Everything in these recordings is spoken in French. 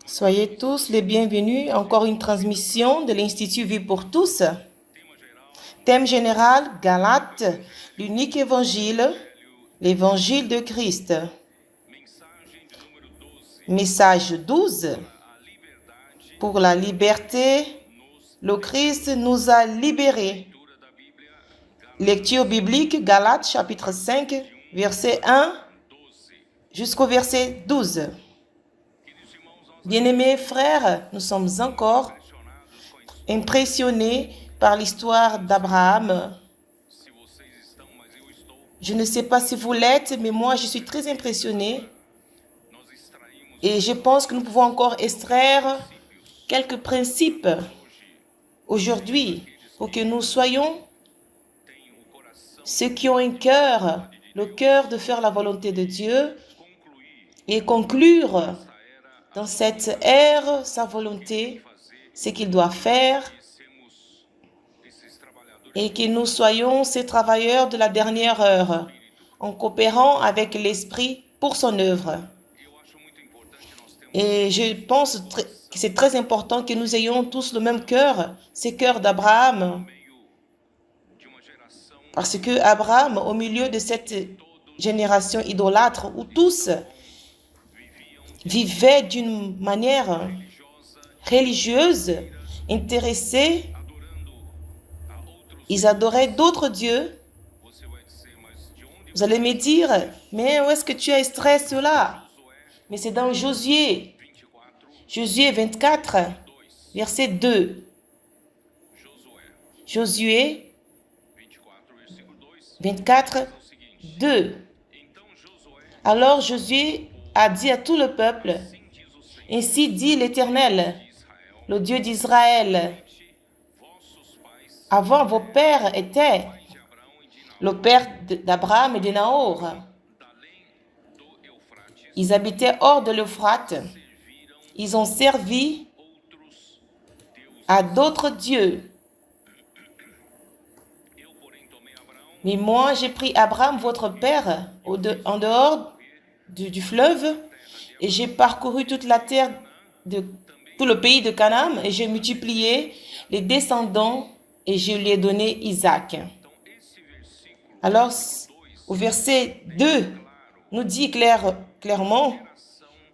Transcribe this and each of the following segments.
Soyez tous les bienvenus à encore une transmission de l'Institut Vie pour tous. Thème général, Galates, l'unique évangile, l'évangile de Christ. Message 12. Pour la liberté, le Christ nous a libérés. Lecture biblique, Galates chapitre 5, verset 1 jusqu'au verset 12. Bien-aimés frères, nous sommes encore impressionnés par l'histoire d'Abraham. Je ne sais pas si vous l'êtes, mais moi je suis très impressionné. Et je pense que nous pouvons encore extraire quelques principes aujourd'hui pour que nous soyons ceux qui ont un cœur, le cœur de faire la volonté de Dieu et conclure dans cette ère sa volonté, ce qu'il doit faire, et que nous soyons ces travailleurs de la dernière heure, en coopérant avec l'Esprit pour son œuvre. Et je pense que c'est très important que nous ayons tous le même cœur, ce cœur d'Abraham. Parce que Abraham, au milieu de cette génération idolâtre où tous vivaient d'une manière religieuse, intéressés, ils adoraient d'autres dieux. Vous allez me dire, mais où est-ce que tu as extrait cela? Mais c'est dans Josué 24, verset 2. Josué 24, 2. Alors Josué a dit à tout le peuple, « Ainsi dit l'Éternel, le Dieu d'Israël. Avant, vos pères étaient le père d'Abraham et de Nahor. Ils habitaient hors de l'Euphrate. Ils ont servi à d'autres dieux. Mais moi, j'ai pris Abraham, votre père, en dehors du fleuve, et j'ai parcouru toute la terre, tout le pays de Canaan, et j'ai multiplié les descendants, et je lui ai donné Isaac. » Alors, au verset 2, nous dit clairement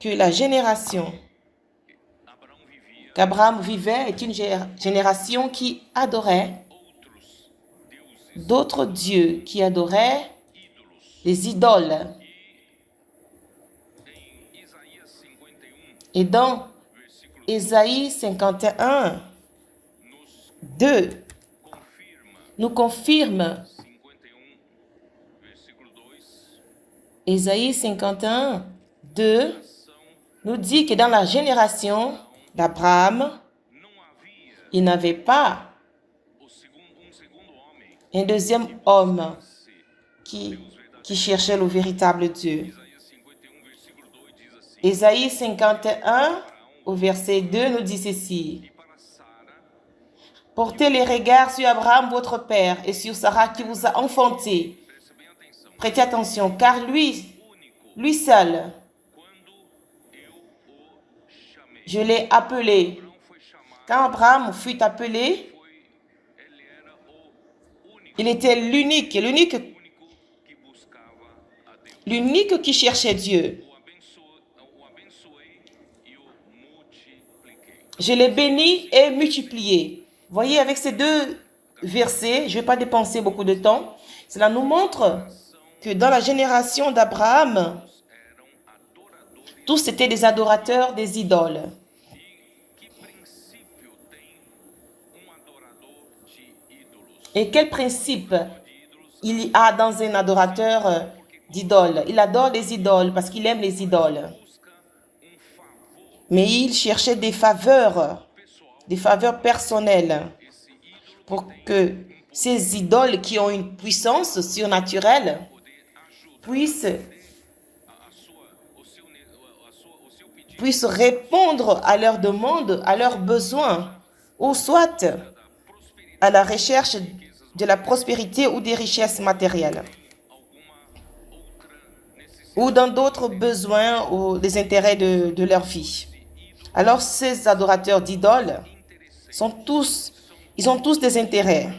que la génération qu'Abraham vivait est une génération qui adorait d'autres dieux, qui adoraient les idoles. Et dans Ésaïe 51, 2, nous confirme, Ésaïe 51, 2, nous dit que dans la génération d'Abraham, il n'avait pas un deuxième homme qui cherchait le véritable Dieu. Ésaïe 51, au verset 2, nous dit ceci. « Portez les regards sur Abraham, votre père, et sur Sarah qui vous a enfanté. Prêtez attention, car lui seul, je l'ai appelé. » Quand Abraham fut appelé, il était l'unique qui cherchait Dieu. Je l'ai béni et multiplié. Voyez, avec ces deux versets, je ne vais pas dépenser beaucoup de temps. Cela nous montre que dans la génération d'Abraham, tous étaient des adorateurs des idoles. Et quel principe il y a dans un adorateur d'idoles? Il adore les idoles parce qu'il aime les idoles. Mais il cherchait des faveurs personnelles pour que ces idoles qui ont une puissance surnaturelle puissent puisse répondre à leurs demandes, à leurs besoins, ou soit à la recherche de la prospérité ou des richesses matérielles, ou dans d'autres besoins ou des intérêts de leur vie. Alors ces adorateurs d'idoles ils ont tous des intérêts.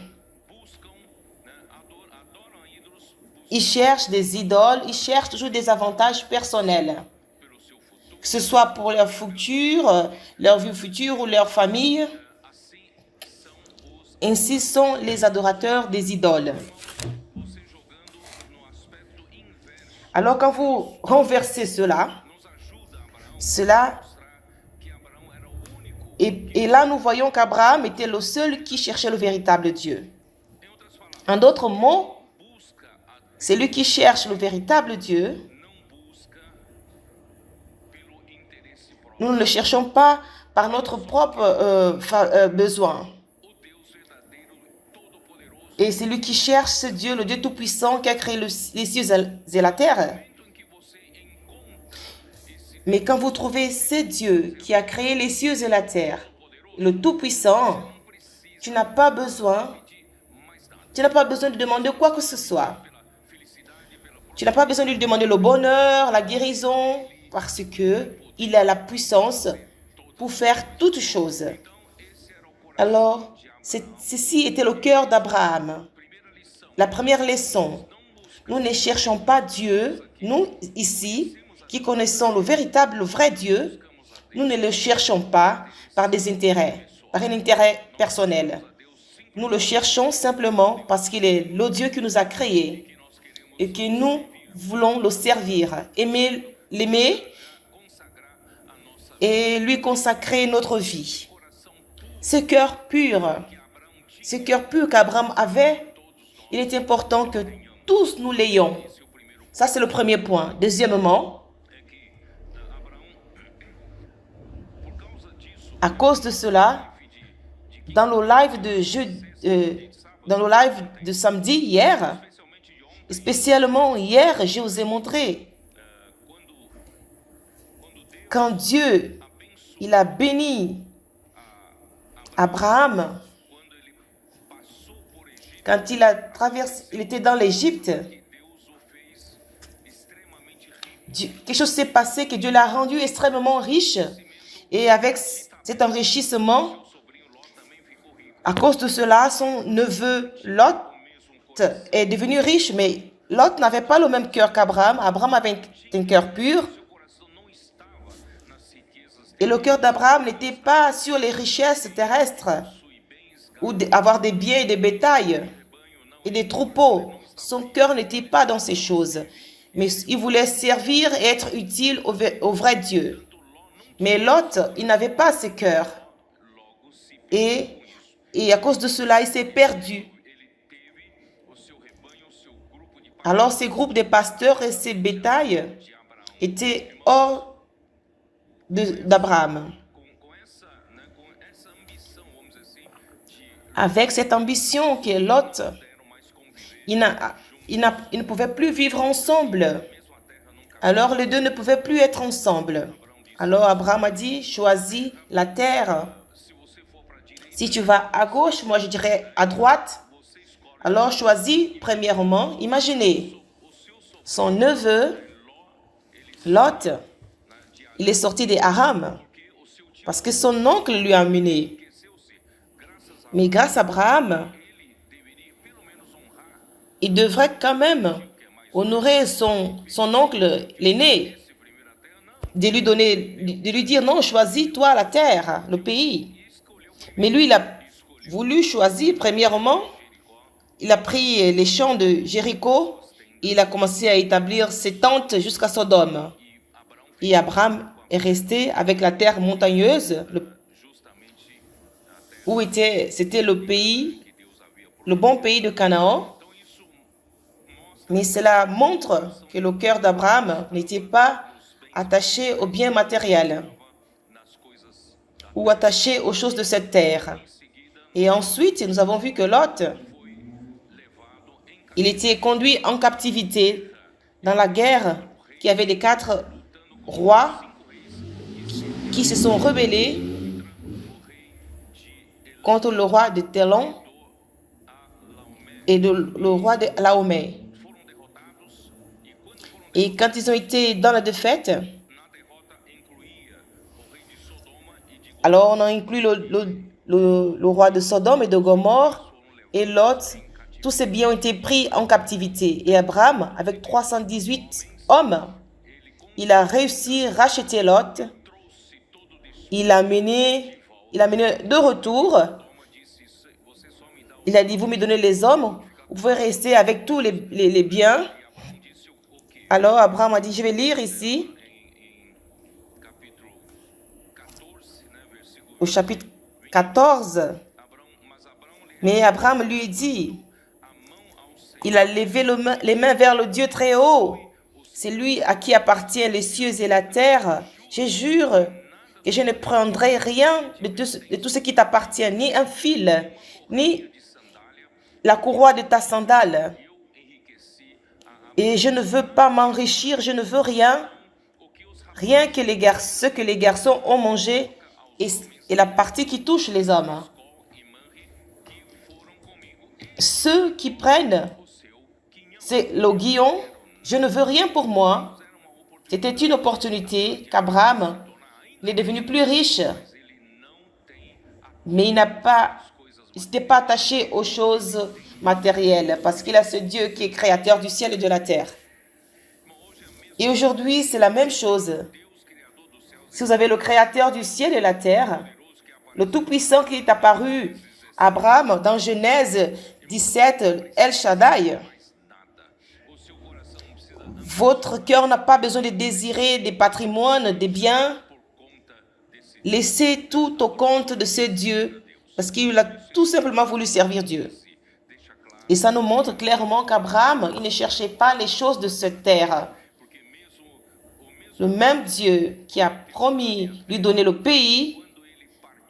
Ils cherchent des idoles, ils cherchent toujours des avantages personnels, que ce soit pour leur futur, leur vie future ou leur famille. Ainsi sont les adorateurs des idoles. Alors quand vous renversez cela, et là nous voyons qu'Abraham était le seul qui cherchait le véritable Dieu. En d'autres mots, celui qui cherche le véritable Dieu, nous ne le cherchons pas par notre propre besoin. Et celui qui cherche ce Dieu, le Dieu Tout-Puissant qui a créé les cieux et la terre. Mais quand vous trouvez ce Dieu qui a créé les cieux et la terre, le Tout-Puissant, tu n'as pas besoin de demander quoi que ce soit. Tu n'as pas besoin de lui demander le bonheur, la guérison, parce que il a la puissance pour faire toutes choses. Alors, ceci était le cœur d'Abraham. La première leçon, nous ne cherchons pas Dieu, nous ici, qui connaissons le véritable, le vrai Dieu, nous ne le cherchons pas par des intérêts, par un intérêt personnel. Nous le cherchons simplement parce qu'il est le Dieu qui nous a créés et que nous voulons le servir, l'aimer et lui consacrer notre vie. Ce cœur pur qu'Abraham avait, il est important que tous nous l'ayons. Ça, c'est le premier point. Deuxièmement, à cause de cela, dans le live de samedi, hier, spécialement hier, je vous ai montré quand Dieu, il a béni Abraham, quand il était dans l'Égypte, quelque chose s'est passé que Dieu l'a rendu extrêmement riche. Et avec cet enrichissement, à cause de cela, son neveu Lot est devenu riche, mais Lot n'avait pas le même cœur qu'Abraham. Abraham avait un cœur pur. Et le cœur d'Abraham n'était pas sur les richesses terrestres ou avoir des biens et des bétails et des troupeaux. Son cœur n'était pas dans ces choses. Mais il voulait servir et être utile au vrai Dieu. Mais Lot, il n'avait pas ce cœur. Et à cause de cela, il s'est perdu. Alors, ces groupes de pasteurs et ces bétails étaient hors d'Abraham. Avec cette ambition que Lot, ils ne pouvaient plus vivre ensemble. Alors, les deux ne pouvaient plus être ensemble. Alors, Abraham a dit, choisis la terre. Si tu vas à gauche, moi je dirais à droite. Alors, choisis premièrement, imaginez, son neveu, Lot, il est sorti des Aram parce que son oncle lui a amené. Mais grâce à Abraham, il devrait quand même honorer son oncle, l'aîné, de lui dire non, choisis-toi la terre, le pays. Mais lui, il a voulu choisir premièrement, il a pris les champs de Jéricho, et il a commencé à établir ses tentes jusqu'à Sodome. Et Abraham est resté avec la terre montagneuse, c'était le pays, le bon pays de Canaan. Mais cela montre que le cœur d'Abraham n'était pas attaché aux biens matériels ou attaché aux choses de cette terre. Et ensuite, nous avons vu que Lot, il était conduit en captivité dans la guerre qui avait les 4 rois qui se sont rebellés contre le roi de Telon et le roi de Laomé. Et quand ils ont été dans la défaite, alors on a inclus le roi de Sodome et de Gomorrhe et Lot. Tous ces biens ont été pris en captivité. Et Abraham, avec 318 hommes, il a réussi à racheter Lot. Il l'a mené de retour. Il a dit, vous me donnez les hommes, vous pouvez rester avec tous les biens. Alors Abraham a dit, je vais lire ici, au chapitre 14. Mais Abraham lui dit, il a levé les mains vers le Dieu très haut. C'est lui à qui appartient les cieux et la terre. Je jure que je ne prendrai rien de tout ce qui t'appartient, ni un fil, ni la courroie de ta sandale. Et je ne veux pas m'enrichir, je ne veux rien que ce que les garçons ont mangé et la partie qui touche les hommes. Ceux qui prennent, c'est le guillon, je ne veux rien pour moi. C'était une opportunité qu'Abraham est devenu plus riche, mais il s'était pas attaché aux choses matérielles parce qu'il a ce Dieu qui est créateur du ciel et de la terre. Et aujourd'hui, c'est la même chose. Si vous avez le créateur du ciel et de la terre, le Tout-Puissant qui est apparu à Abraham dans Genèse 17, El Shaddai, votre cœur n'a pas besoin de désirer des patrimoines, des biens. Laissez tout au compte de ce Dieu parce qu'il a tout simplement voulu servir Dieu. Et ça nous montre clairement qu'Abraham, il ne cherchait pas les choses de cette terre. Le même Dieu qui a promis lui donner le pays,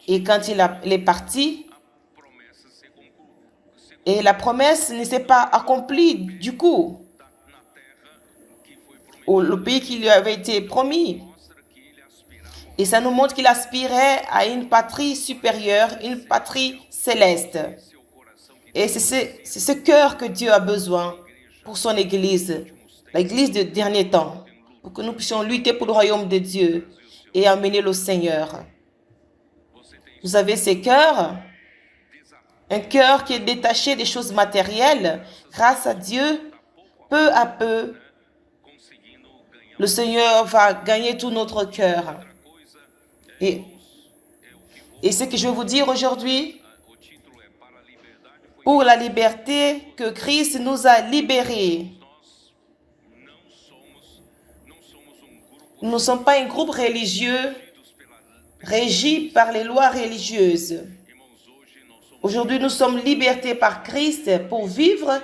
et quand il est parti, et la promesse ne s'est pas accomplie du coup, le pays qui lui avait été promis. Et ça nous montre qu'il aspirait à une patrie supérieure, une patrie céleste. Et c'est ce cœur que Dieu a besoin pour son Église, l'Église de dernier temps, pour que nous puissions lutter pour le royaume de Dieu et amener le Seigneur. Vous avez ces cœurs, un cœur qui est détaché des choses matérielles. Grâce à Dieu, peu à peu, le Seigneur va gagner tout notre cœur. Et ce que je vais vous dire aujourd'hui, pour la liberté que Christ nous a libérés. Nous ne sommes pas un groupe religieux régi par les lois religieuses. Aujourd'hui, nous sommes libertés par Christ pour vivre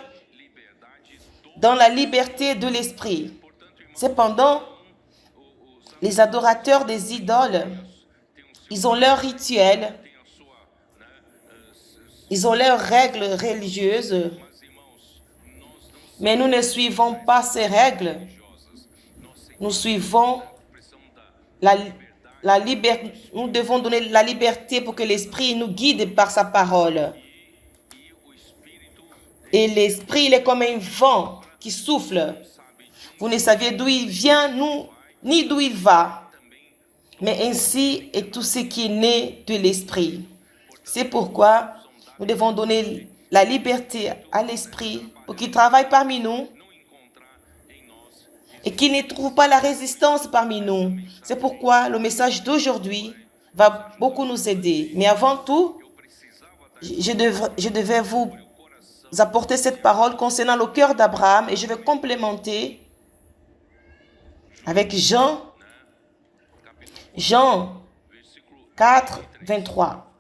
dans la liberté de l'esprit. Cependant, les adorateurs des idoles, ils ont leurs rituels, ils ont leurs règles religieuses, mais nous ne suivons pas ces règles. Nous suivons la liberté. Nous devons donner la liberté pour que l'Esprit nous guide par sa parole. Et l'Esprit, il est comme un vent qui souffle. Vous ne saviez d'où il vient, ni d'où il va. Mais ainsi est tout ce qui est né de l'Esprit. C'est pourquoi nous devons donner la liberté à l'Esprit pour qu'il travaille parmi nous et qu'il ne trouve pas la résistance parmi nous. C'est pourquoi le message d'aujourd'hui va beaucoup nous aider. Mais avant tout, je devais vous apporter cette parole concernant le cœur d'Abraham et je vais complémenter avec Jean 4, 23.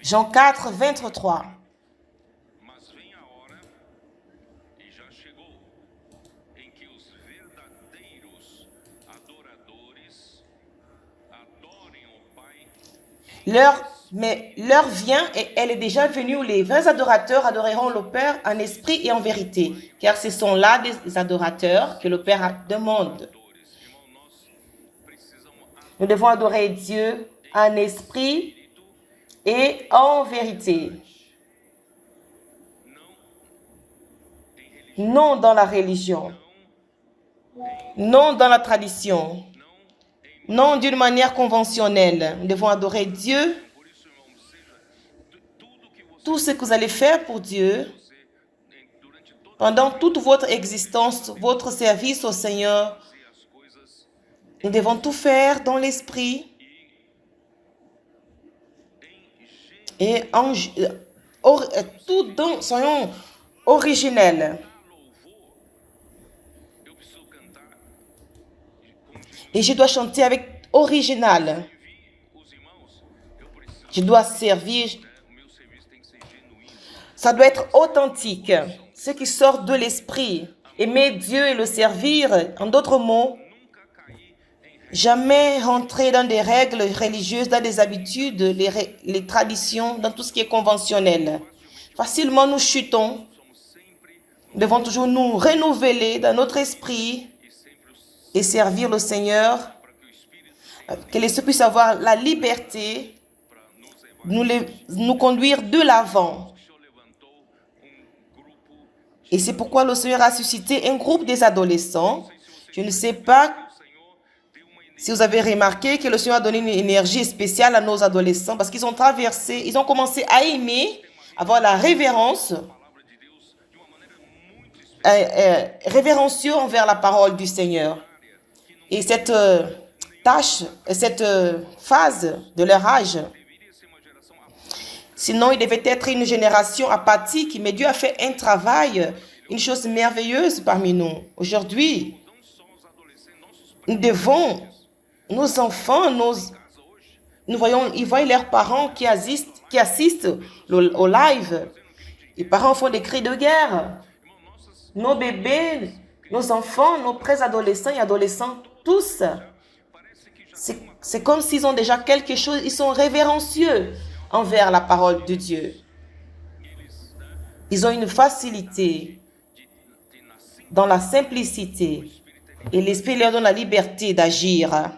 Jean 4, 23. L'heure Mais l'heure vient et elle est déjà venue où les vrais adorateurs adoreront le Père en esprit et en vérité, car ce sont là des adorateurs que le Père demande. Nous devons adorer Dieu en esprit et en vérité. Non dans la religion, non dans la tradition, non d'une manière conventionnelle. Nous devons adorer Dieu. Tout ce que vous allez faire pour Dieu, pendant toute votre existence, votre service au Seigneur, nous devons tout faire dans l'esprit et soyons originels. Et je dois chanter avec original. Je dois servir. Ça doit être authentique. Ce qui sort de l'esprit. Aimer Dieu et le servir. En d'autres mots, jamais rentrer dans des règles religieuses, dans des habitudes, les traditions, dans tout ce qui est conventionnel. Facilement, nous chutons. Nous devons toujours nous renouveler dans notre esprit et servir le Seigneur. Que l'Esprit puisse avoir la liberté de nous conduire de l'avant. Et c'est pourquoi le Seigneur a suscité un groupe des adolescents. Je ne sais pas si vous avez remarqué que le Seigneur a donné une énergie spéciale à nos adolescents parce qu'ils ont traversé, ils ont commencé à aimer, avoir la révérence, révérencieux envers la parole du Seigneur. Et cette tâche, cette phase de leur âge, sinon il devait être une génération apathique, mais Dieu a fait un travail, une chose merveilleuse parmi nous. Aujourd'hui, nous devons, nos enfants, ils voient leurs parents qui assistent au live. Les parents font des cris de guerre. Nos bébés, nos enfants, nos préadolescents et adolescents, tous, c'est comme s'ils ont déjà quelque chose, ils sont révérencieux envers la parole de Dieu. Ils ont une facilité dans la simplicité et l'Esprit leur donne la liberté d'agir.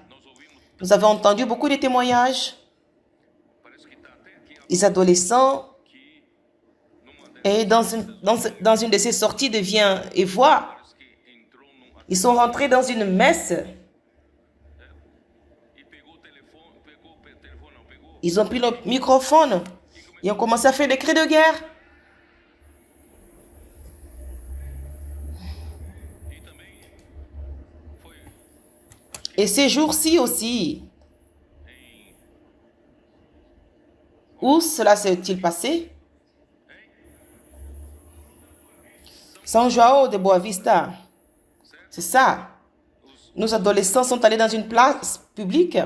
Nous avons entendu beaucoup de témoignages. Les adolescents, et dans une de ces sorties de Viens et Vois, ils sont rentrés dans une messe. Ils ont pris le microphone et ont commencé à faire des cris de guerre. Et ces jours-ci aussi, où cela s'est-il passé? São João de Boa Vista. C'est ça. Nos adolescents sont allés dans une place publique.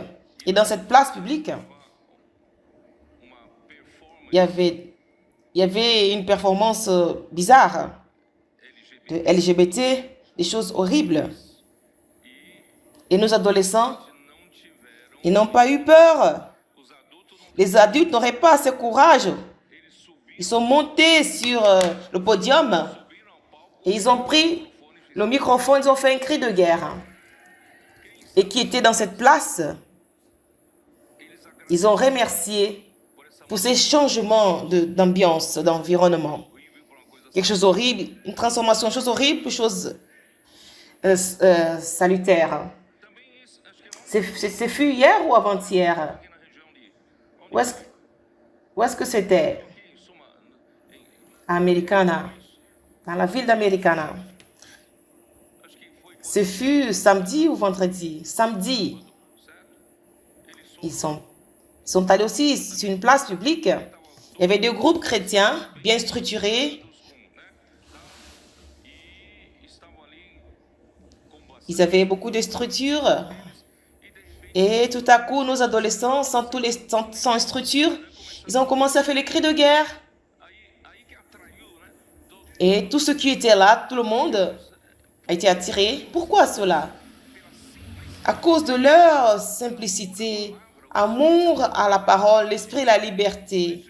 Et dans cette place publique, il y avait une performance bizarre de LGBT, des choses horribles. Et nos adolescents, ils n'ont pas eu peur. Les adultes n'auraient pas ce courage. Ils sont montés sur le podium et ils ont pris le microphone, ils ont fait un cri de guerre. Et qui était dans cette place, ils ont remercié pour ces changements d'ambiance, d'environnement. Quelque chose horrible, une transformation, chose horrible, chose salutaire. C'est fut hier ou avant-hier? Où est-ce que c'était? À Americana, dans la ville d'Americana. Ce fut samedi ou vendredi? Samedi. Ils sont allés aussi sur une place publique. Il y avait deux groupes chrétiens bien structurés. Ils avaient beaucoup de structures. Et tout à coup, nos adolescents, sans structure, ils ont commencé à faire les cris de guerre. Et tout ce qui était là, tout le monde a été attiré. Pourquoi cela? À cause de leur simplicité, amour à la parole, l'esprit, la liberté.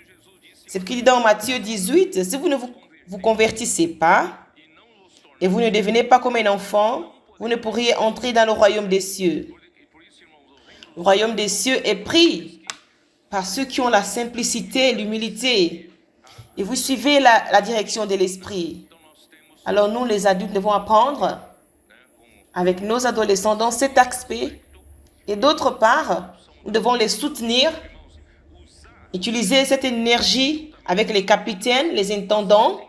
C'est ce qu'il dit dans Matthieu 18. Si vous ne vous convertissez pas et vous ne devenez pas comme un enfant, vous ne pourriez entrer dans le royaume des cieux. Le royaume des cieux est pris par ceux qui ont la simplicité et l'humilité. Et vous suivez la direction de l'esprit. Alors nous, les adultes, devons apprendre avec nos adolescents dans cet aspect. Et d'autre part, nous devons les soutenir, utiliser cette énergie avec les capitaines, les intendants.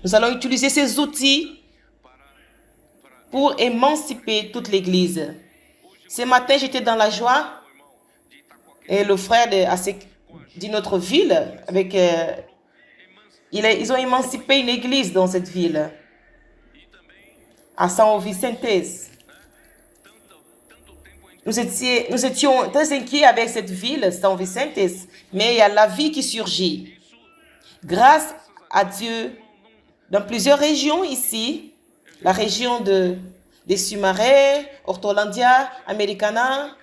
Nous allons utiliser ces outils pour émanciper toute l'Église. Ce matin, j'étais dans la joie et le frère de notre ville, ils ont émancipé une église dans cette ville, à São Vicente. Nous étions très inquiets avec cette ville, São Vicente, mais il y a la vie qui surgit. Grâce à Dieu, dans plusieurs régions ici, la région des Sumaré, Hortolândia, Americana,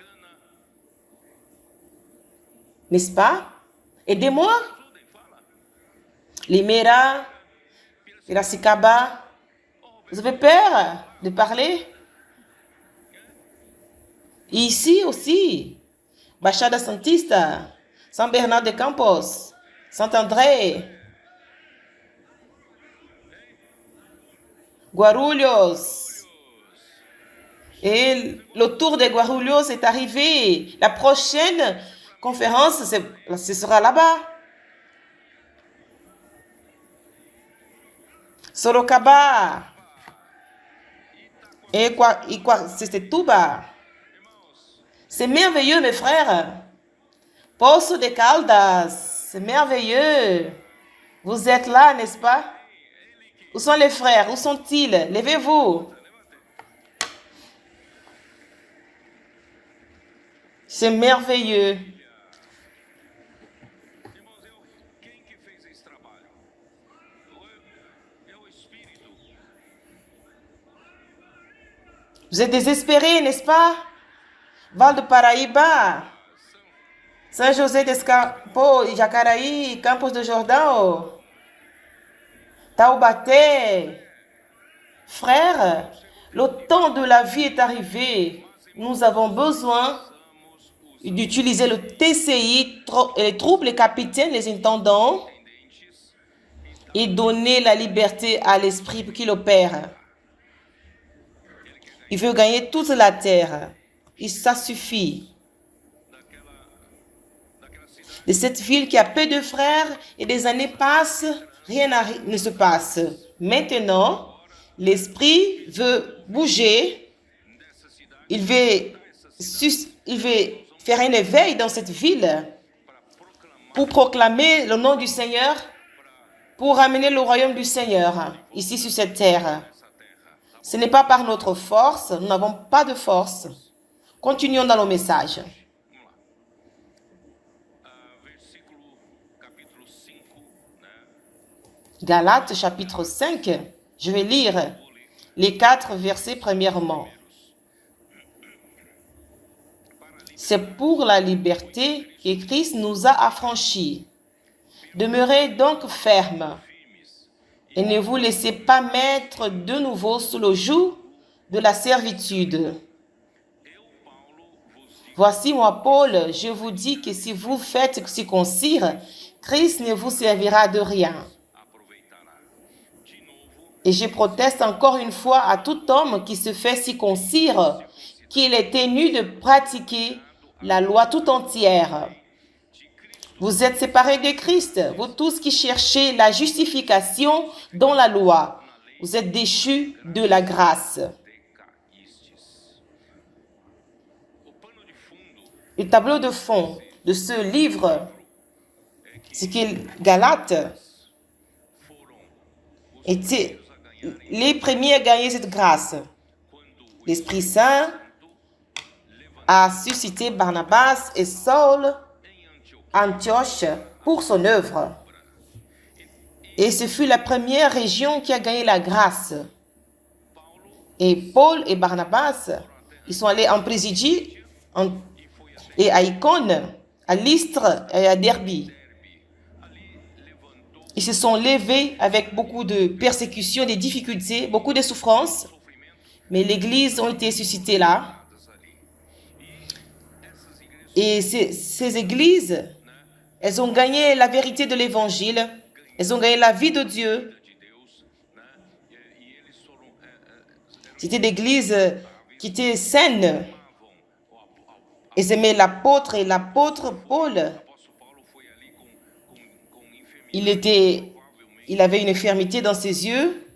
n'est-ce pas? Aidez-moi. Limeira, Piracicaba. Vous avez peur de parler? Et ici aussi, Baixada Santista, São Bernardo de Campos, Saint-André, Guarulhos. Et le tour de Guarulhos est arrivé. La prochaine conférence, ce sera là-bas. Sorocaba. Et c'est Tuba. C'est merveilleux, mes frères. Poço de Caldas. C'est merveilleux. Vous êtes là, n'est-ce pas? Où sont les frères? Où sont-ils? Levez-vous. C'est merveilleux. Vous êtes désespérés, n'est-ce pas? Val de Paraíba, São José d'Escapó, Jacaraí, Campos do Jordão, Taubaté. Frères, le temps de la vie est arrivé. Nous avons besoin d'utiliser le TCI, les troupes, les capitaines, les intendants, et donner la liberté à l'esprit pour qu'il opère. Il veut gagner toute la terre. Et ça suffit. De cette ville qui a peu de frères et des années passent, rien ne se passe. Maintenant, l'esprit veut bouger. Il veut faire un éveil dans cette ville pour proclamer le nom du Seigneur, pour ramener le royaume du Seigneur ici sur cette terre. Ce n'est pas par notre force, nous n'avons pas de force. Continuons dans le message. Galates chapitre 5, je vais lire les 4 versets premièrement. C'est pour la liberté que Christ nous a affranchis. Demeurez donc fermes et ne vous laissez pas mettre de nouveau sous le joug de la servitude. Voici moi, Paul, je vous dis que si vous faites circoncire, Christ ne vous servira de rien. Et je proteste encore une fois à tout homme qui se fait circoncire qu'il est tenu de pratiquer la loi tout entière. Vous êtes séparés de Christ, vous tous qui cherchez la justification dans la loi. Vous êtes déchus de la grâce. Le tableau de fond de ce livre, c'est que Galates étaient les premiers à gagner cette grâce. L'Esprit Saint a suscité Barnabas et Saul à Antioche pour son œuvre. Et ce fut la première région qui a gagné la grâce. Et Paul et Barnabas, ils sont allés en Pisidie, et à Icône, à Lystre et à Derbe. Ils se sont levés avec beaucoup de persécutions, des difficultés, beaucoup de souffrances, mais l'église a été suscitée là. Et ces églises, elles ont gagné la vérité de l'évangile, elles ont gagné la vie de Dieu. C'était des églises qui étaient saines. Ils aimaient l'apôtre et l'apôtre Paul. Il avait une infirmité dans ses yeux,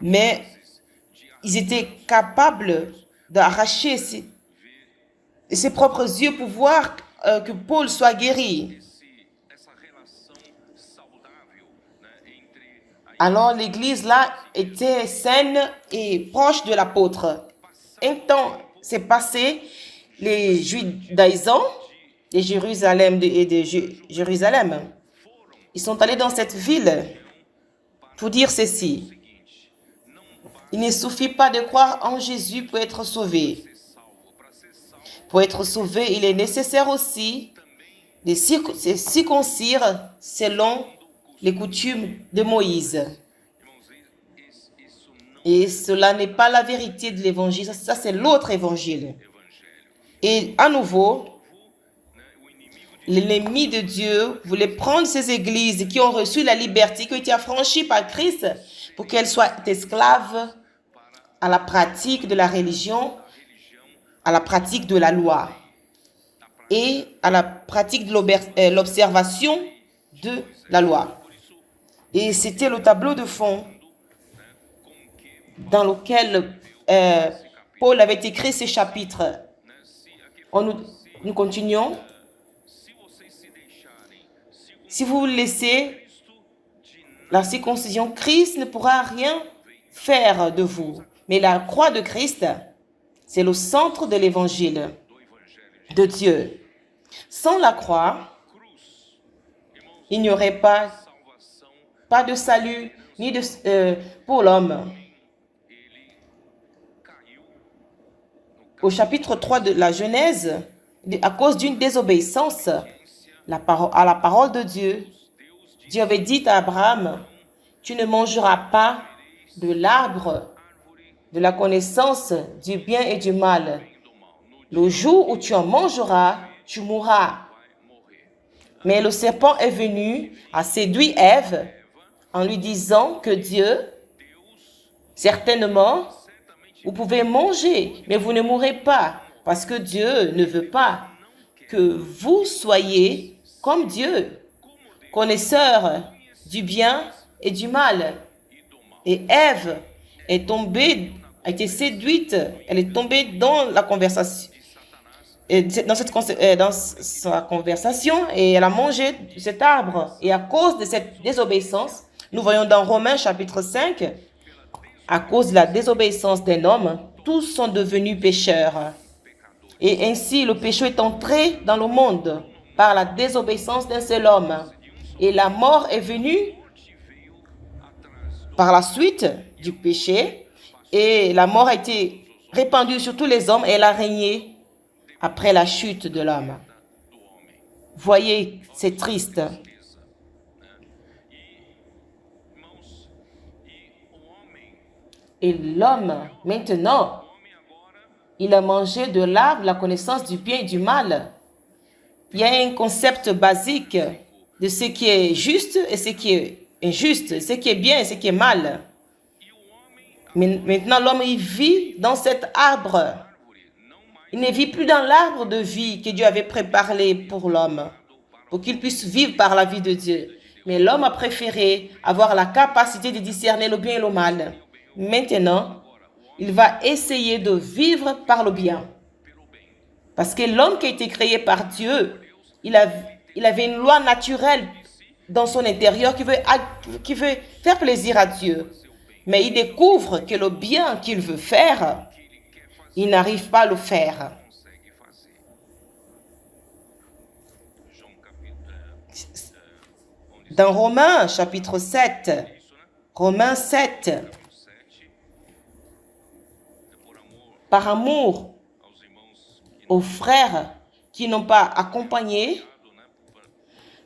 mais ils étaient capables d'arracher ses propres yeux pour voir que Paul soit guéri. Alors l'église là était saine et proche de l'apôtre. Un temps s'est passé, les judaïsants de Jérusalem et de Jérusalem, ils sont allés dans cette ville pour dire ceci. Il ne suffit pas de croire en Jésus pour être sauvé. Pour être sauvé, il est nécessaire aussi de se circoncire selon les coutumes de Moïse. Et cela n'est pas la vérité de l'évangile, ça c'est l'autre évangile. Et à nouveau, l'ennemi de Dieu voulait prendre ces églises qui ont reçu la liberté, qui ont été affranchies par Christ, pour qu'elles soient esclaves à la pratique de la religion, à la pratique de la loi et à la pratique de l'observation de la loi. Et c'était le tableau de fond dans lequel Paul avait écrit ces chapitres. Nous continuons. Si vous laissez la circoncision, Christ ne pourra rien faire de vous. Mais la croix de Christ, c'est le centre de l'évangile de Dieu. Sans la croix, il n'y aurait pas de salut ni pour l'homme. Au chapitre 3 de la Genèse, à cause d'une désobéissance à la parole de Dieu, Dieu avait dit à Abraham, « Tu ne mangeras pas de l'arbre de la connaissance du bien et du mal. Le jour où tu en mangeras, tu mourras. » Mais le serpent est venu à séduire Ève en lui disant que Dieu, certainement, vous pouvez manger, mais vous ne mourrez pas, parce que Dieu ne veut pas que vous soyez comme Dieu, connaisseurs du bien et du mal. Et Ève a été séduite, elle est tombée dans la conversation, dans sa conversation, et elle a mangé cet arbre. Et à cause de cette désobéissance, nous voyons dans Romains chapitre 5, à cause de la désobéissance d'un homme, tous sont devenus pécheurs. Et ainsi, le péché est entré dans le monde par la désobéissance d'un seul homme. Et la mort est venue par la suite du péché. Et la mort a été répandue sur tous les hommes et elle a régné après la chute de l'homme. Voyez, c'est triste. Et l'homme, maintenant, il a mangé de l'arbre, la connaissance du bien et du mal. Il y a un concept basique de ce qui est juste et ce qui est injuste, ce qui est bien et ce qui est mal. Mais maintenant, l'homme, il vit dans cet arbre. Il ne vit plus dans l'arbre de vie que Dieu avait préparé pour l'homme, pour qu'il puisse vivre par la vie de Dieu. Mais l'homme a préféré avoir la capacité de discerner le bien et le mal. Maintenant, il va essayer de vivre par le bien. Parce que l'homme qui a été créé par Dieu, il avait une loi naturelle dans son intérieur qui veut faire plaisir à Dieu. Mais il découvre que le bien qu'il veut faire, il n'arrive pas à le faire. Dans Romains chapitre 7, Romains 7, par amour aux frères qui n'ont pas accompagné,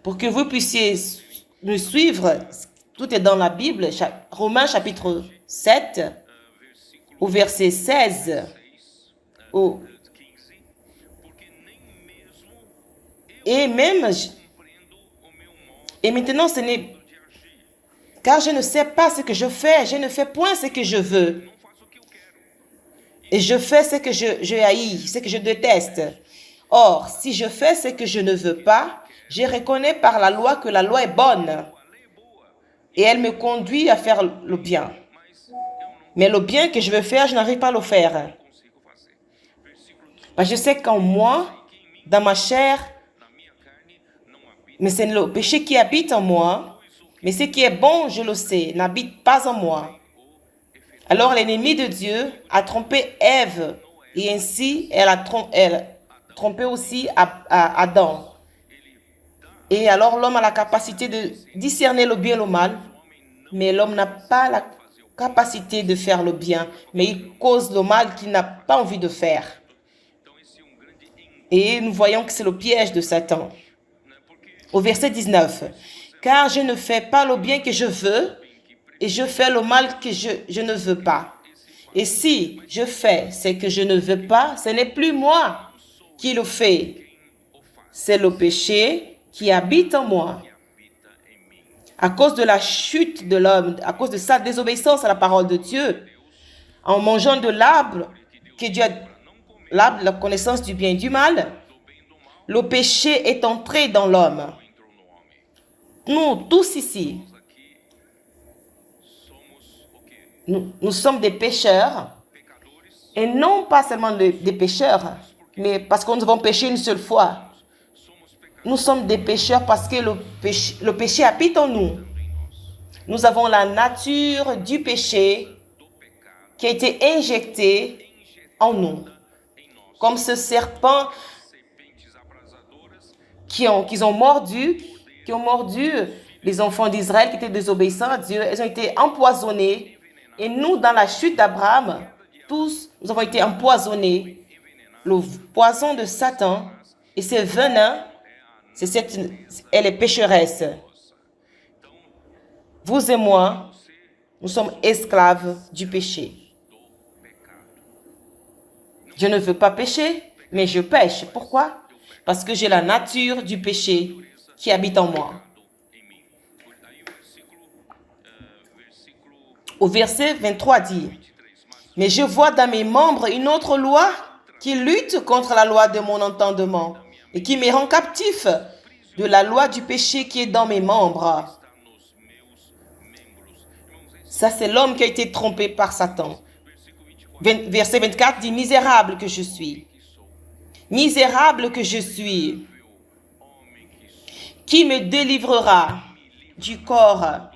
pour que vous puissiez me suivre. Tout est dans la Bible, Romains chapitre 7, au verset 16. Et maintenant, ce n'est... Car je ne sais pas ce que je fais, je ne fais point ce que je veux. Et je fais ce que je haïs, ce que je déteste. Or, si je fais ce que je ne veux pas, je reconnais par la loi que la loi est bonne. Et elle me conduit à faire le bien. Mais le bien que je veux faire, je n'arrive pas à le faire. Parce que je sais qu'en moi, dans ma chair, mais c'est le péché qui habite en moi. Mais ce qui est bon, je le sais, n'habite pas en moi. Alors l'ennemi de Dieu a trompé Ève. Et ainsi, elle a trompé aussi Adam. Et alors l'homme a la capacité de discerner le bien et le mal. Mais l'homme n'a pas la capacité de faire le bien. Mais il cause le mal qu'il n'a pas envie de faire. Et nous voyons que c'est le piège de Satan. Au verset 19. Car je ne fais pas le bien que je veux, et je fais le mal que je ne veux pas. Et si je fais ce que je ne veux pas, ce n'est plus moi qui le fais. C'est le péché qui habite en moi. À cause de la chute de l'homme, à cause de sa désobéissance à la parole de Dieu, en mangeant de l'arbre, que Dieu a, l'arbre, la connaissance du bien et du mal, le péché est entré dans l'homme. Nous, tous ici, nous sommes des pécheurs, et non pas seulement des pécheurs, mais parce que nous avons péché une seule fois. Nous sommes des pécheurs parce que le péché habite en nous. Nous avons la nature du péché qui a été injectée en nous. Comme ce serpent qui ont mordu les enfants d'Israël qui étaient désobéissants à Dieu. Ils ont été empoisonnés. Et nous, dans la chute d'Abraham, tous, nous avons été empoisonnés. Le poison de Satan et ses venins, elle est pécheresse. Vous et moi, nous sommes esclaves du péché. Je ne veux pas pécher, mais je pêche. Pourquoi? Parce que j'ai la nature du péché qui habite en moi. Au verset 23 dit, « Mais je vois dans mes membres une autre loi qui lutte contre la loi de mon entendement et qui me rend captif de la loi du péché qui est dans mes membres. » Ça, c'est l'homme qui a été trompé par Satan. Verset 24 dit, « Misérable que je suis. Misérable que je suis. Qui me délivrera du corps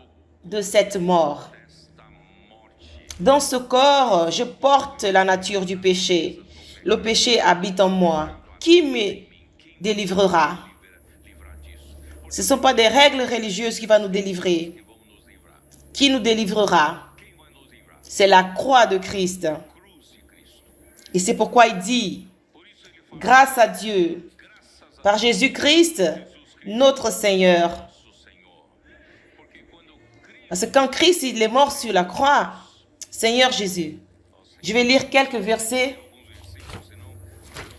de cette mort? Dans ce corps, je porte la nature du péché. Le péché habite en moi. Qui me délivrera? » Ce ne sont pas des règles religieuses qui vont nous délivrer. Qui nous délivrera? C'est la croix de Christ. Et c'est pourquoi il dit, grâce à Dieu, par Jésus-Christ, notre Seigneur. Parce que quand Christ il est mort sur la croix, Seigneur Jésus, je vais lire quelques versets,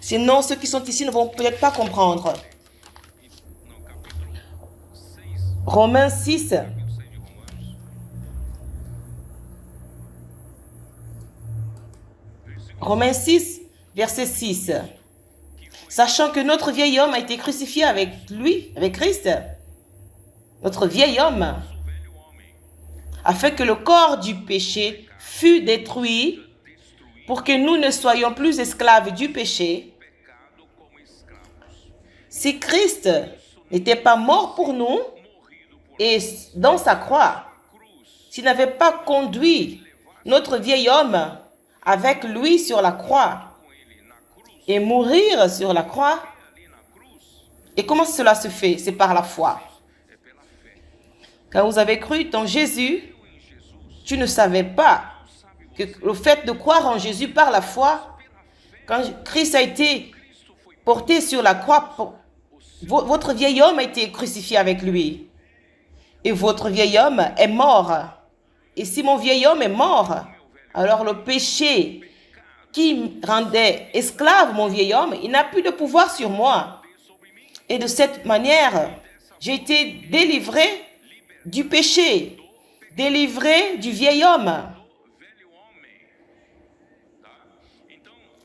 sinon ceux qui sont ici ne vont peut-être pas comprendre. Romains 6. Romains 6, verset 6. Sachant que notre vieil homme a été crucifié avec lui, avec Christ, notre vieil homme, afin que le corps du péché fût détruit pour que nous ne soyons plus esclaves du péché. Si Christ n'était pas mort pour nous et dans sa croix, s'il n'avait pas conduit notre vieil homme avec lui sur la croix et mourir sur la croix, et comment cela se fait? C'est par la foi. Quand vous avez cru en Jésus, tu ne savais pas que le fait de croire en Jésus par la foi, quand Christ a été porté sur la croix. Votre vieil homme a été crucifié avec lui. Et votre vieil homme est mort. Et si mon vieil homme est mort, alors le péché qui rendait esclave mon vieil homme, il n'a plus de pouvoir sur moi. Et de cette manière, j'ai été délivré du péché, délivré du vieil homme.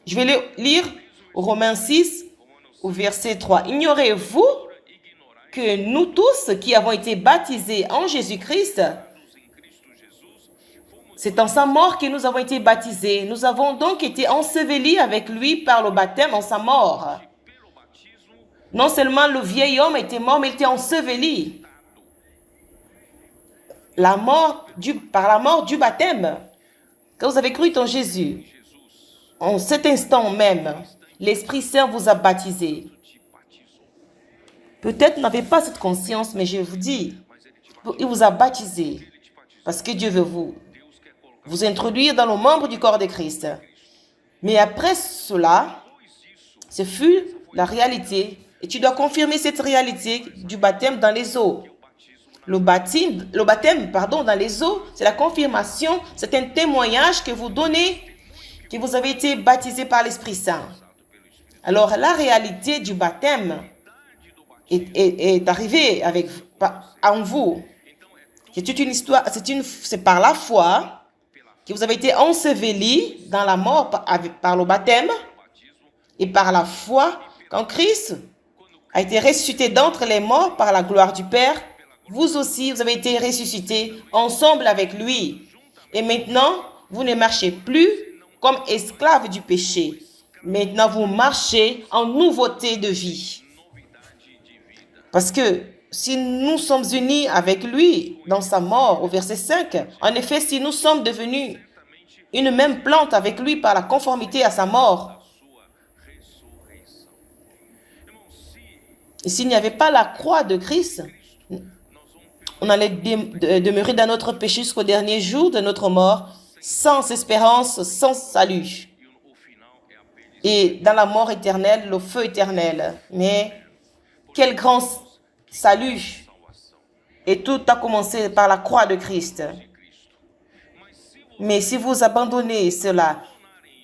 Je vais lire Romains 6 au verset 3. Ignorez-vous que nous tous qui avons été baptisés en Jésus-Christ, c'est en sa mort que nous avons été baptisés. Nous avons donc été ensevelis avec lui par le baptême en sa mort. Non seulement le vieil homme était mort, mais il était enseveli. Par la mort du baptême. Quand vous avez cru en Jésus, en cet instant même, l'Esprit Saint vous a baptisé. Peut-être vous n'avez pas cette conscience, mais je vous dis, il vous a baptisé parce que Dieu veut vous introduire dans le membre du corps de Christ. Mais après cela, ce fut la réalité. Et tu dois confirmer cette réalité du baptême dans les eaux. Le baptême, dans les eaux, c'est la confirmation, c'est un témoignage que vous donnez, que vous avez été baptisé par l'Esprit Saint. Alors, la réalité du baptême est arrivée en vous. C'est toute une histoire, c'est par la foi que vous avez été ensevelis dans la mort par le baptême et par la foi quand Christ a été ressuscité d'entre les morts par la gloire du Père. Vous aussi, vous avez été ressuscités ensemble avec lui. Et maintenant, vous ne marchez plus comme esclaves du péché. Maintenant, vous marchez en nouveauté de vie. Parce que si nous sommes unis avec lui dans sa mort, au verset 5, en effet, si nous sommes devenus une même plante avec lui par la conformité à sa mort, et s'il n'y avait pas la croix de Christ, on allait demeurer dans notre péché jusqu'au dernier jour de notre mort, sans espérance, sans salut. Et dans la mort éternelle, le feu éternel. Mais quel grand salut! Et tout a commencé par la croix de Christ. Mais si vous abandonnez cela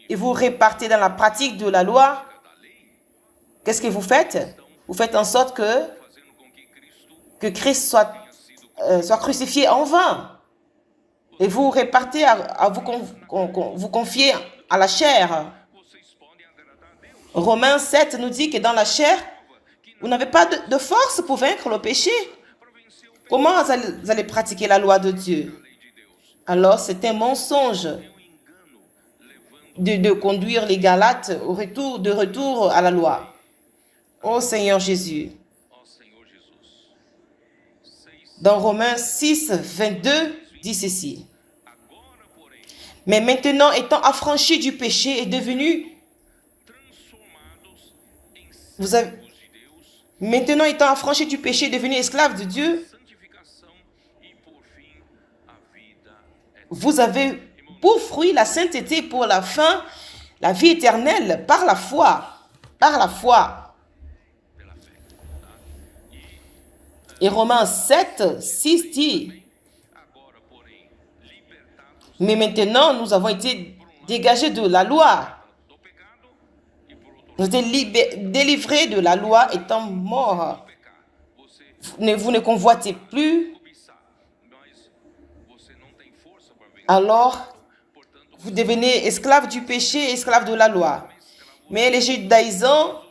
et vous repartez dans la pratique de la loi, qu'est-ce que vous faites? Vous faites en sorte que Christ soit crucifié en vain. Et vous repartez à vous confier à la chair. Romains 7 nous dit que dans la chair, vous n'avez pas de force pour vaincre le péché. Comment vous allez pratiquer la loi de Dieu? Alors, c'est un mensonge de conduire les Galates de retour à la loi. Ô Seigneur Jésus. Dans Romains 6, 22, dit ceci. Mais maintenant, étant affranchis du péché et devenus... Maintenant, étant affranchis du péché et devenus esclaves de Dieu, vous avez pour fruit la sainteté, pour la fin, la vie éternelle, par la foi. Par la foi. Et Romains 7, 6 dit, mais maintenant, nous avons été dégagés de la loi. Nous avons été délivrés de la loi étant morts. Vous ne convoitez plus. Alors, vous devenez esclaves du péché, esclaves de la loi. Mais les judaïsants,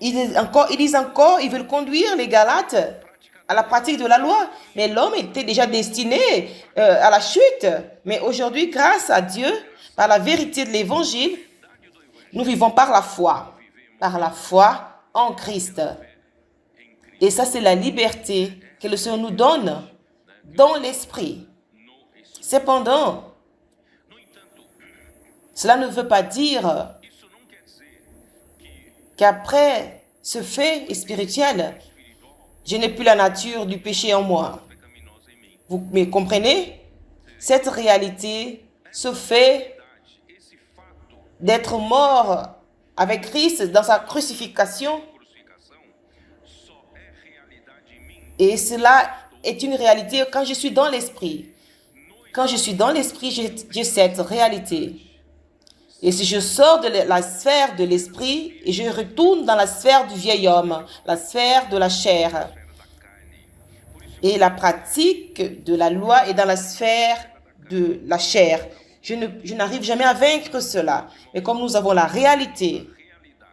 ils veulent conduire les Galates à la pratique de la loi. Mais l'homme était déjà destiné à la chute. Mais aujourd'hui, grâce à Dieu, par la vérité de l'Évangile, nous vivons par la foi en Christ. Et ça, c'est la liberté que le Seigneur nous donne dans l'esprit. Cependant, cela ne veut pas dire qu'après ce fait spirituel, je n'ai plus la nature du péché en moi. Vous me comprenez? Cette réalité, ce fait d'être mort avec Christ dans sa crucifixion. Et cela est une réalité quand je suis dans l'esprit. Quand je suis dans l'esprit, j'ai cette réalité. Et si je sors de la sphère de l'esprit et je retourne dans la sphère du vieil homme, la sphère de la chair, et la pratique de la loi est dans la sphère de la chair, je n'arrive jamais à vaincre cela. Mais comme nous avons la réalité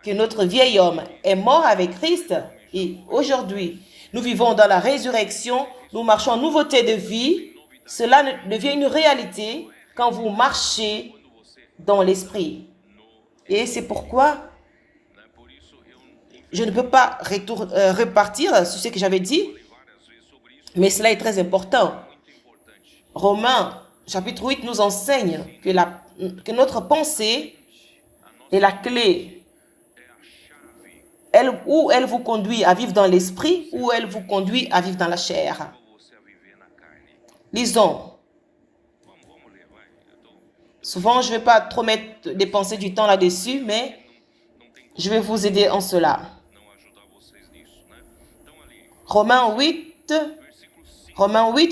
que notre vieil homme est mort avec Christ et aujourd'hui, nous vivons dans la résurrection, nous marchons en nouveauté de vie, cela devient une réalité quand vous marchez dans l'esprit. Et c'est pourquoi je ne peux pas repartir sur ce que j'avais dit, mais cela est très important. Romains, chapitre 8, nous enseigne que notre pensée est la clé. Ou elle vous conduit à vivre dans l'esprit, ou elle vous conduit à vivre dans la chair. Lisons. Souvent, je ne vais pas trop dépenser du temps là-dessus, mais je vais vous aider en cela. Romains 8,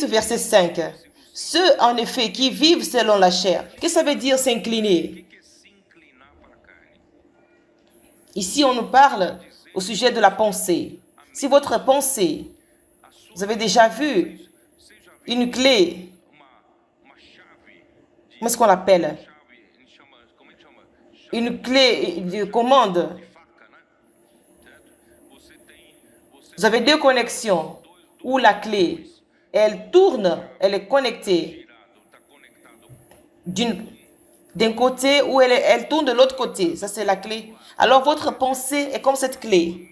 verset 5. Ceux, en effet, qui vivent selon la chair. Qu'est-ce que ça veut dire s'incliner? Ici, on nous parle au sujet de la pensée. Si votre pensée, vous avez déjà vu une clé, comment est-ce qu'on l'appelle? Une clé de commande. Vous avez deux connexions où la clé, elle tourne, elle est connectée d'un côté ou elle tourne de l'autre côté. Ça, c'est la clé. Alors, votre pensée est comme cette clé.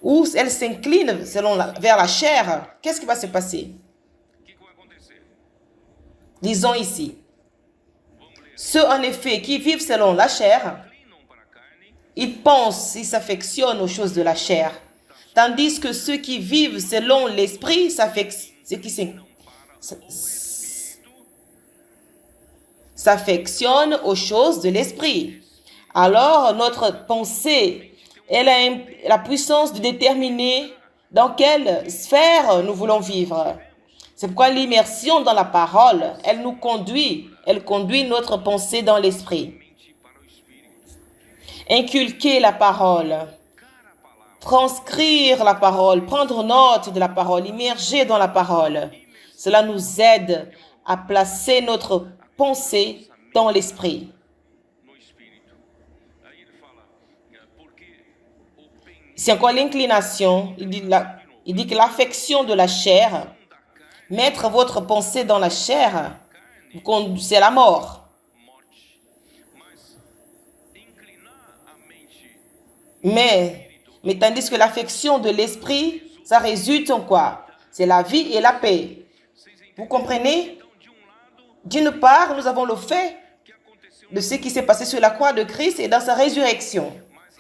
Ou elle s'incline vers la chair. Qu'est-ce qui va se passer? Disons ici. Ceux, en effet, qui vivent selon la chair, ils pensent, ils s'affectionnent aux choses de la chair. Tandis que ceux qui vivent selon l'esprit s'affectionnent aux choses de l'esprit. Alors, notre pensée, elle a la puissance de déterminer dans quelle sphère nous voulons vivre. C'est pourquoi l'immersion dans la parole, elle conduit notre pensée dans l'esprit. Inculquer la parole, transcrire la parole, prendre note de la parole, immerger dans la parole. Cela nous aide à placer notre pensée dans l'esprit. C'est encore l'inclination. Il dit que l'affection de la chair, mettre votre pensée dans la chair, c'est la mort. Mais tandis que l'affection de l'esprit, ça résulte en quoi? C'est la vie et la paix. Vous comprenez? D'une part, nous avons le fait de ce qui s'est passé sur la croix de Christ et dans sa résurrection.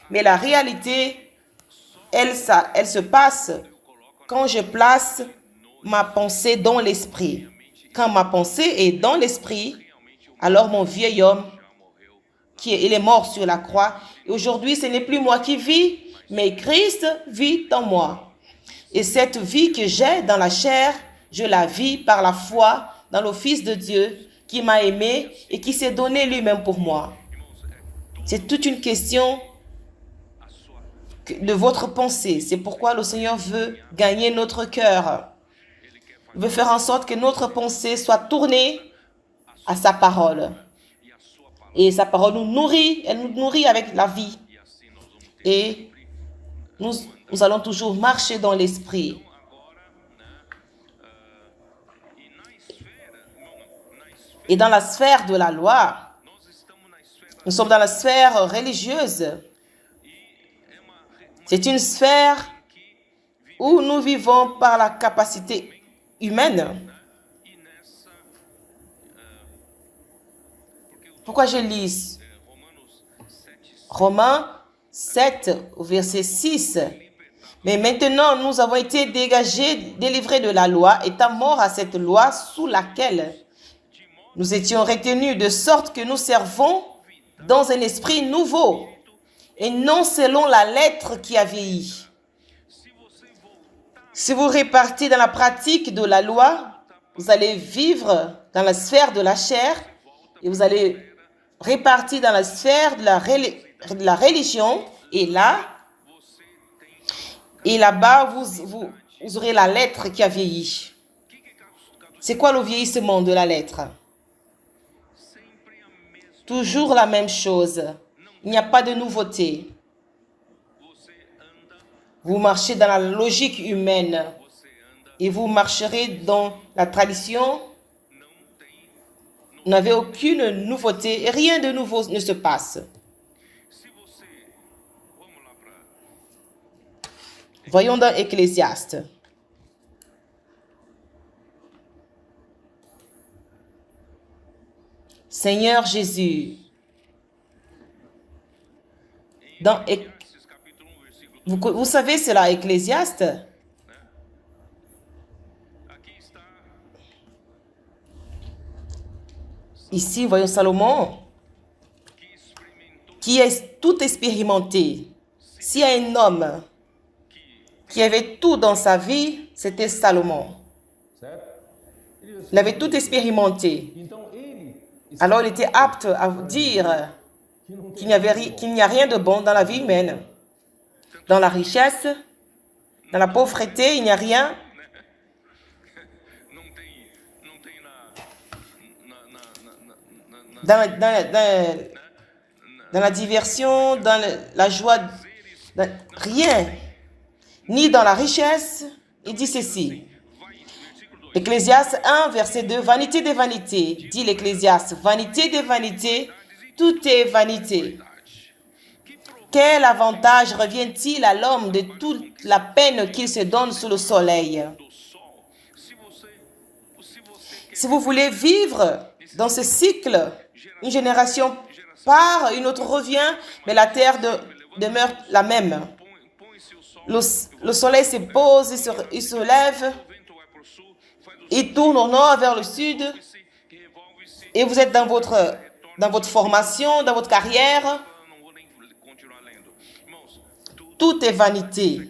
Mais la réalité, elle se passe quand je place ma pensée dans l'esprit. Quand ma pensée est dans l'esprit, alors mon vieil homme, il est mort sur la croix. Et aujourd'hui, ce n'est plus moi qui vis, mais Christ vit en moi. Et cette vie que j'ai dans la chair, je la vis par la foi dans le Fils de Dieu qui m'a aimé et qui s'est donné lui-même pour moi. C'est toute une question de votre pensée. C'est pourquoi le Seigneur veut gagner notre cœur. Il veut faire en sorte que notre pensée soit tournée à sa parole. Et sa parole nous nourrit, elle nous nourrit avec la vie. Et nous allons toujours marcher dans l'esprit. Et dans la sphère de la loi, nous sommes dans la sphère religieuse. C'est une sphère où nous vivons par la capacité humaine. Pourquoi je lis Romains 7, verset 6. Mais maintenant, nous avons été dégagés, délivrés de la loi, étant morts à cette loi sous laquelle nous étions retenus, de sorte que nous servons dans un esprit nouveau et non selon la lettre qui a vieilli. Si vous repartez dans la pratique de la loi, vous allez vivre dans la sphère de la chair et vous allez repartir dans la sphère de la religion. Et là-bas, vous aurez la lettre qui a vieilli. C'est quoi le vieillissement de la lettre? Toujours la même chose. Il n'y a pas de nouveauté. Vous marchez dans la logique humaine et vous marcherez dans la tradition. Vous n'avez aucune nouveauté et rien de nouveau ne se passe. Voyons dans Ecclésiaste. Seigneur Jésus, vous savez, c'est là, Ecclésiaste. Ici, voyons Salomon, qui est tout expérimenté. S'il y a un homme qui avait tout dans sa vie, c'était Salomon. Il avait tout expérimenté. Alors, il était apte à vous dire qu'il n'y a rien de bon dans la vie humaine. Dans la richesse, dans la pauvreté, il n'y a rien. Dans la diversion, dans la joie, rien. Ni dans la richesse. Il dit ceci. Ecclésiaste 1, verset 2, vanité des vanités, dit l'Ecclésiaste, vanité des vanités, tout est vanité. Quel avantage revient-il à l'homme de toute la peine qu'il se donne sous le soleil? Si vous voulez vivre dans ce cycle, une génération part, une autre revient, mais la terre demeure la même. Le soleil se pose, il se lève, il tourne au nord vers le sud, et vous êtes dans votre formation, dans votre carrière. Tout est vanité.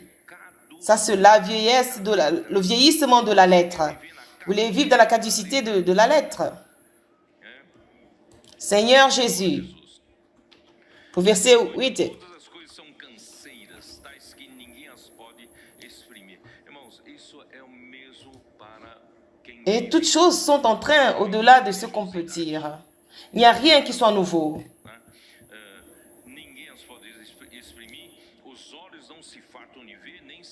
Ça, c'est le vieillissement de la lettre. Vous voulez vivre dans la caducité de la lettre. Seigneur Jésus, au verset 8. Et toutes choses sont en train au-delà de ce qu'on peut dire. Il n'y a rien qui soit nouveau.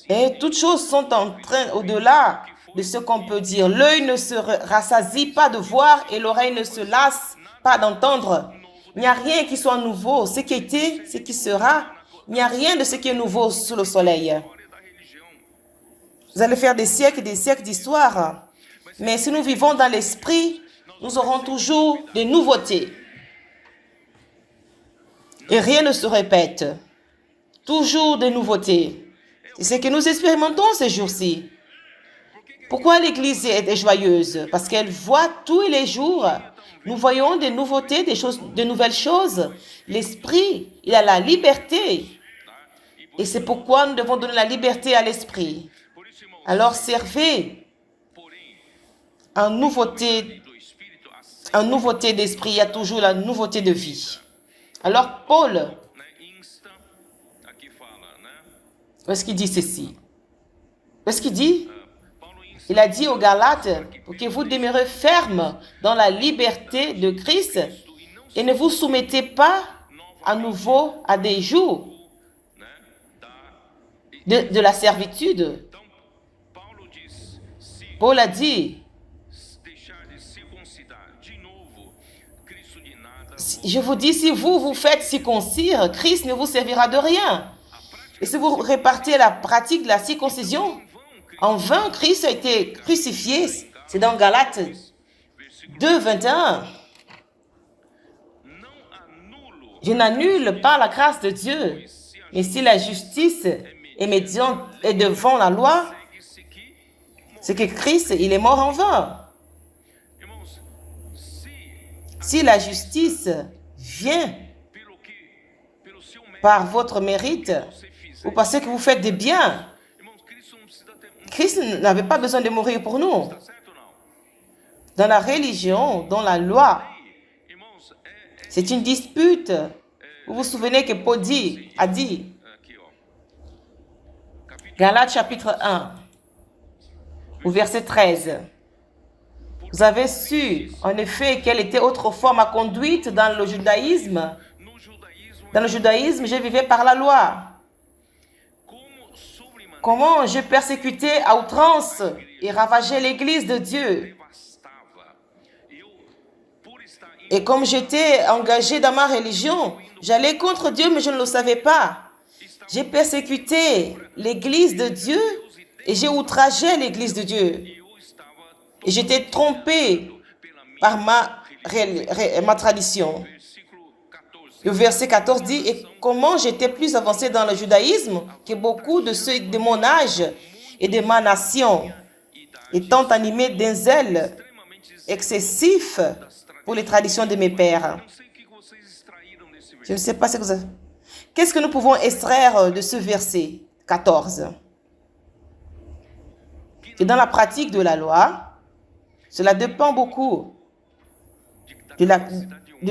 Et toutes choses sont en train au-delà de ce qu'on peut dire. L'œil ne se rassasie pas de voir et l'oreille ne se lasse pas d'entendre. Il n'y a rien qui soit nouveau. Ce qui était, ce qui sera. Il n'y a rien de ce qui est nouveau sous le soleil. Vous allez faire des siècles d'histoire. Mais si nous vivons dans l'esprit, nous aurons toujours des nouveautés. Et rien ne se répète. Toujours des nouveautés. C'est ce que nous expérimentons ces jours-ci. Pourquoi l'Église est joyeuse? Parce qu'elle voit tous les jours. Nous voyons des nouveautés, de nouvelles choses. L'esprit, il a la liberté. Et c'est pourquoi nous devons donner la liberté à l'esprit. Alors servez en nouveauté d'esprit, il y a toujours la nouveauté de vie. Alors Paul, où est-ce qu'il dit ceci? Où est-ce qu'il dit? Il a dit aux Galates, pour que vous demeurez fermes dans la liberté de Christ et ne vous soumettez pas à nouveau à des jours de la servitude. Paul a dit, je vous dis, si vous faites circoncire, Christ ne vous servira de rien. Et si vous répartez la pratique de la circoncision, en vain, Christ a été crucifié. C'est dans Galates 2, 21. Je n'annule pas la grâce de Dieu. Mais si la justice est devant la loi, c'est que Christ, il est mort en vain. Si la justice vient par votre mérite ou parce que vous faites des biens. Christ n'avait pas besoin de mourir pour nous. Dans la religion, dans la loi, c'est une dispute. Vous vous souvenez que Paul a dit, Galates chapitre 1, au verset 13, vous avez su, en effet, quelle était autrefois ma conduite dans le judaïsme. Dans le judaïsme, je vivais par la loi. Comment je persécutais à outrance et ravageais l'église de Dieu. Et comme j'étais engagé dans ma religion, j'allais contre Dieu, mais je ne le savais pas. J'ai persécuté l'église de Dieu et j'ai outragé l'église de Dieu. Et j'étais trompé par ma tradition. Le verset 14 dit, et comment j'étais plus avancé dans le judaïsme que beaucoup de ceux de mon âge et de ma nation, étant animé d'un zèle excessif pour les traditions de mes pères. Je ne sais pas ce que vous avez. Qu'est-ce que nous pouvons extraire de ce verset 14? Et dans la pratique de la loi, cela dépend beaucoup de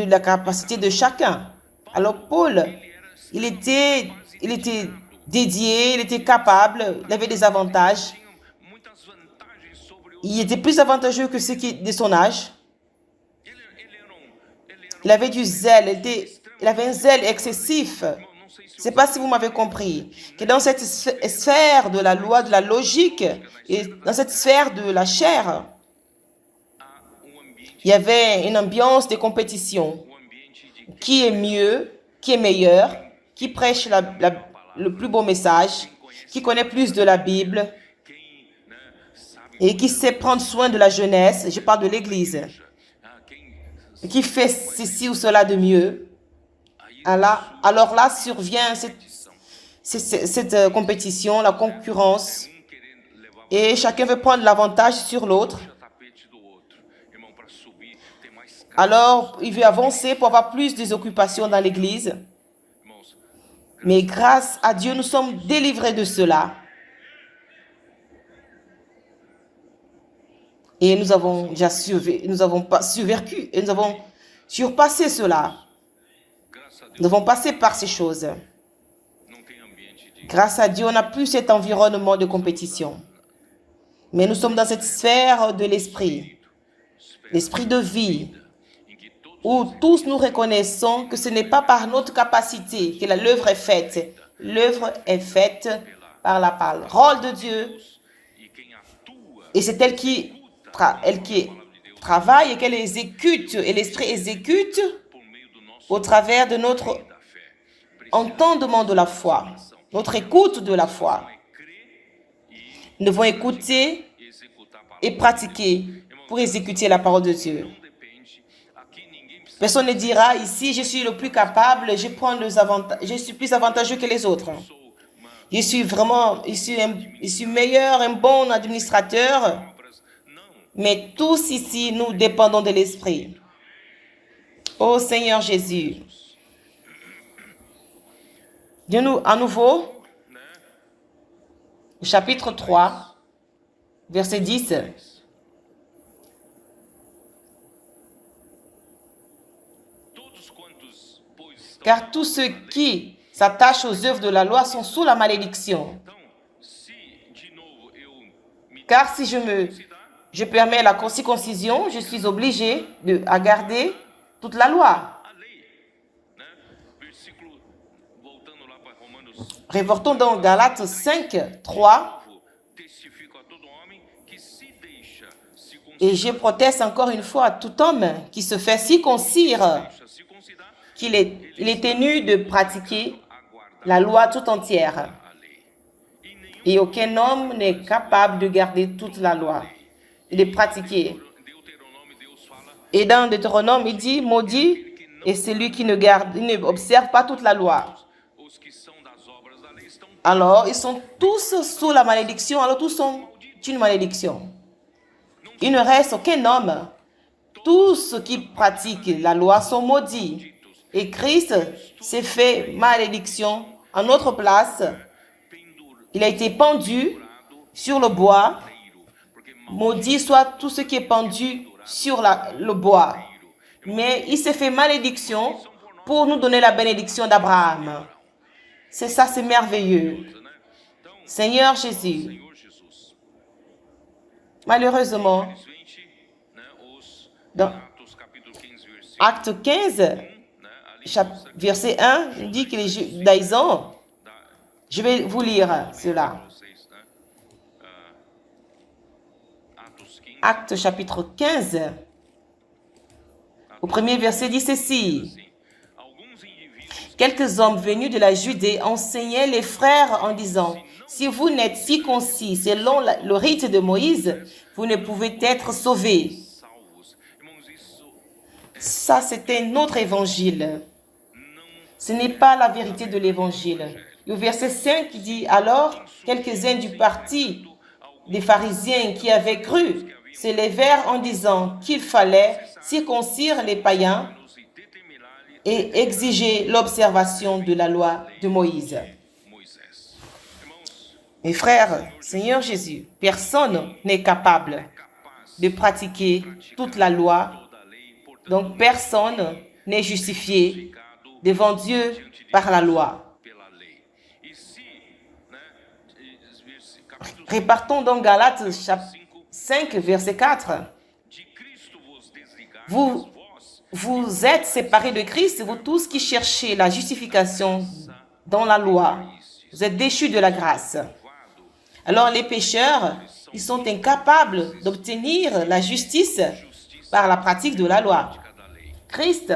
la capacité de chacun. Alors Paul, il était dédié, il était capable, il avait des avantages. Il était plus avantageux que ceux de son âge. Il avait du zèle, il avait un zèle excessif. Je ne sais pas si vous m'avez compris. Que dans cette sphère de la loi, de la logique, et dans cette sphère de la chair, il y avait une ambiance de compétition. Qui est mieux, qui est meilleur, qui prêche le plus beau message, qui connaît plus de la Bible et qui sait prendre soin de la jeunesse, je parle de l'Église, qui fait ceci ou cela de mieux. Alors là survient cette compétition, la concurrence, et chacun veut prendre l'avantage sur l'autre. Alors, il veut avancer pour avoir plus des occupations dans l'Église. Mais grâce à Dieu, nous sommes délivrés de cela. Et nous avons déjà survécu, et nous avons surpassé cela. Nous avons passé par ces choses. Grâce à Dieu, on n'a plus cet environnement de compétition. Mais nous sommes dans cette sphère de l'esprit de vie, où tous nous reconnaissons que ce n'est pas par notre capacité que l'œuvre est faite. L'œuvre est faite par la parole de Dieu. Et c'est elle qui travaille et qu'elle exécute, et l'Esprit exécute au travers de notre entendement de la foi, notre écoute de la foi. Nous devons écouter et pratiquer pour exécuter la parole de Dieu. Personne ne dira ici, je suis le plus capable, je suis plus avantageux que les autres. Je suis meilleur, un bon administrateur. Mais tous ici, nous dépendons de l'Esprit. Ô Seigneur Jésus, dis-nous à nouveau, chapitre 3, verset 10. Car tous ceux qui s'attachent aux œuvres de la loi sont sous la malédiction. Car si je permets la circoncision, je suis obligé à garder toute la loi. Reportons dans Galates 5, 3. Et je proteste encore une fois à tout homme qui se fait circoncire, qu'il est tenu de pratiquer la loi tout entière. Et aucun homme n'est capable de garder toute la loi et de pratiquer. Et dans Deutéronome, il dit, maudit est celui qui n'observe pas toute la loi. Alors, ils sont tous sous la malédiction, alors tous sont une malédiction. Il ne reste aucun homme. Tous ceux qui pratiquent la loi sont maudits. Et Christ s'est fait malédiction en notre place. Il a été pendu sur le bois. Maudit soit tout ce qui est pendu sur le bois. Mais il s'est fait malédiction pour nous donner la bénédiction d'Abraham. C'est ça, c'est merveilleux. Seigneur Jésus, malheureusement, dans Acte 15, verset 1, il dit que les judaïsants, je vais vous lire cela. Acte chapitre 15, au premier verset dit ceci. Quelques hommes venus de la Judée enseignaient les frères en disant, si vous n'êtes circoncis selon le rite de Moïse, vous ne pouvez être sauvés. Ça, c'est un autre évangile. Ce n'est pas la vérité de l'évangile. Le verset 5 dit, alors, quelques-uns du parti des pharisiens qui avaient cru se levèrent en disant qu'il fallait circoncire les païens et exiger l'observation de la loi de Moïse. Mes frères, Seigneur Jésus, personne n'est capable de pratiquer toute la loi. Donc, personne n'est justifié devant Dieu par la loi. Repartons donc Galates 5, verset 4. Vous êtes séparés de Christ, vous tous qui cherchez la justification dans la loi. Vous êtes déchus de la grâce. Alors les pécheurs, ils sont incapables d'obtenir la justice par la pratique de la loi. Christ,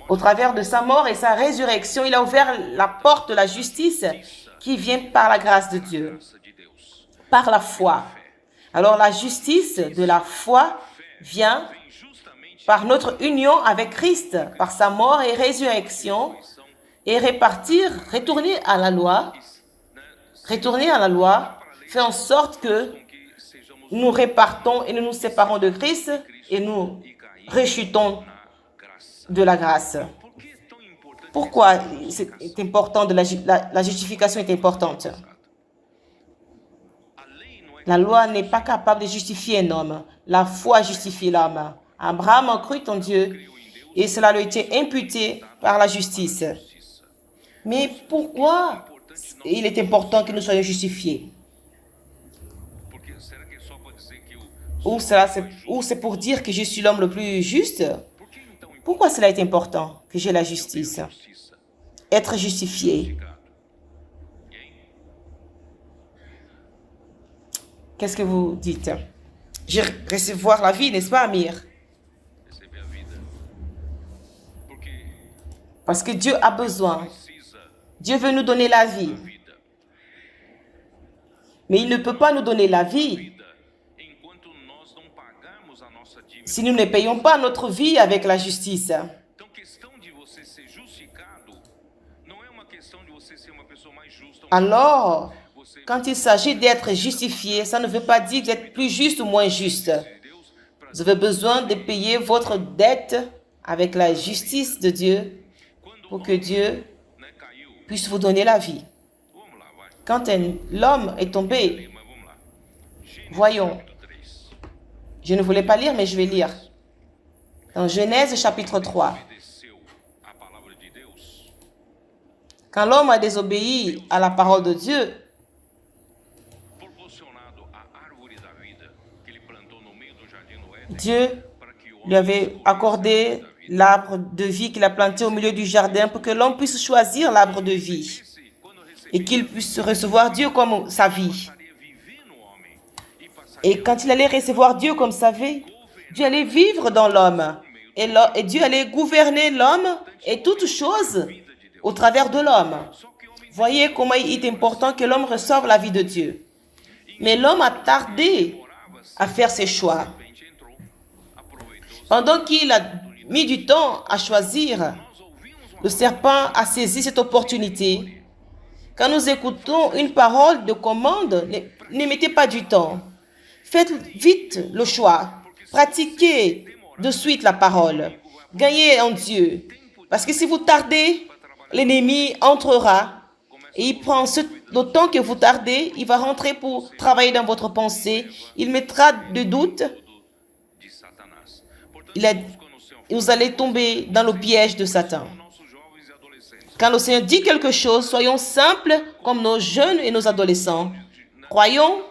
au travers de sa mort et sa résurrection, il a ouvert la porte de la justice qui vient par la grâce de Dieu, par la foi. Alors la justice de la foi vient par notre union avec Christ, par sa mort et résurrection, et retourner à la loi, fait en sorte que nous répartons et nous nous séparons de Christ et nous rechutons de la grâce. Pourquoi c'est important, la justification est importante? La loi n'est pas capable de justifier un homme. La foi justifie l'homme. Abraham a cru en Dieu et cela lui a été imputé par la justice. Mais pourquoi il est important que nous soyons justifiés? Ou c'est pour dire que je suis l'homme le plus juste? Pourquoi cela est important que j'ai la justice? Être justifié. Qu'est-ce que vous dites? Je recevoir la vie, n'est-ce pas, Amir? Parce que Dieu a besoin. Dieu veut nous donner la vie. Mais il ne peut pas nous donner la vie si nous ne payons pas notre vie avec la justice. Alors, quand il s'agit d'être justifié, ça ne veut pas dire que vous êtes plus juste ou moins juste. Vous avez besoin de payer votre dette avec la justice de Dieu pour que Dieu puisse vous donner la vie. Quand l'homme est tombé, voyons, je ne voulais pas lire, mais je vais lire. Dans Genèse chapitre 3. Quand l'homme a désobéi à la parole de Dieu, Dieu lui avait accordé l'arbre de vie qu'il a planté au milieu du jardin pour que l'homme puisse choisir l'arbre de vie et qu'il puisse recevoir Dieu comme sa vie. Et quand il allait recevoir Dieu comme sa vie, Dieu allait vivre dans l'homme et Dieu allait gouverner l'homme et toutes choses au travers de l'homme. Voyez comment il est important que l'homme reçoive la vie de Dieu. Mais l'homme a tardé à faire ses choix. Pendant qu'il a mis du temps à choisir, le serpent a saisi cette opportunité. Quand nous écoutons une parole de commande, ne mettez pas du temps. Faites vite le choix. Pratiquez de suite la parole. Gagnez en Dieu. Parce que si vous tardez, l'ennemi entrera et il prend le temps que vous tardez, il va rentrer pour travailler dans votre pensée. Il mettra de doutes. Vous allez tomber dans le piège de Satan. Quand le Seigneur dit quelque chose, soyons simples comme nos jeunes et nos adolescents. Croyons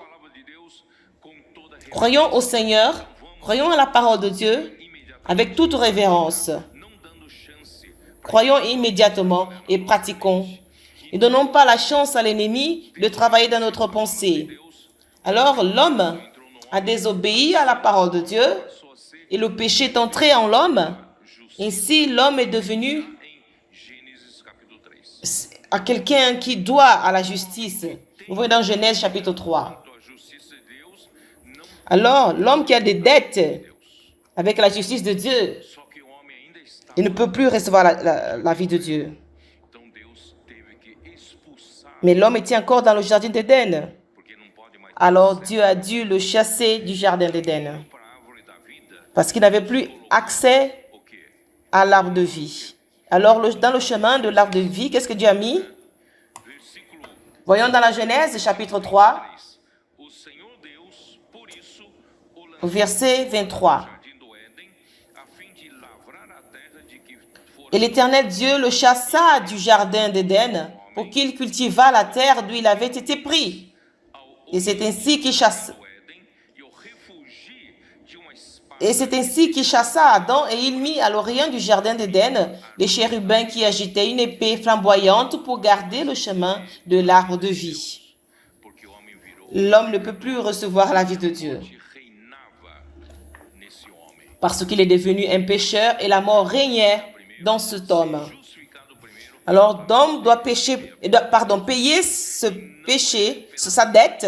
au Seigneur, croyons à la parole de Dieu avec toute révérence. Croyons immédiatement et pratiquons. Ne donnons pas la chance à l'ennemi de travailler dans notre pensée. Alors l'homme a désobéi à la parole de Dieu et le péché est entré en l'homme. Ainsi, l'homme est devenu à quelqu'un qui doit à la justice. Nous voyons dans Genèse chapitre 3. Alors, l'homme qui a des dettes avec la justice de Dieu, il ne peut plus recevoir la vie de Dieu. Mais l'homme était encore dans le jardin d'Éden. Alors, Dieu a dû le chasser du jardin d'Éden parce qu'il n'avait plus accès à l'arbre de vie. Alors, dans le chemin de l'arbre de vie, qu'est-ce que Dieu a mis? Voyons dans la Genèse, chapitre 3, verset 23. Et l'Éternel Dieu le chassa du jardin d'Éden pour qu'il cultivât la terre d'où il avait été pris. Et c'est ainsi qu'il chassa. Adam et il mit à l'orient du jardin d'Éden les chérubins qui agitaient une épée flamboyante pour garder le chemin de l'arbre de vie. L'homme ne peut plus recevoir la vie de Dieu parce qu'il est devenu un pécheur et la mort régnait dans cet homme. Alors l'homme doit payer ce péché, sa dette,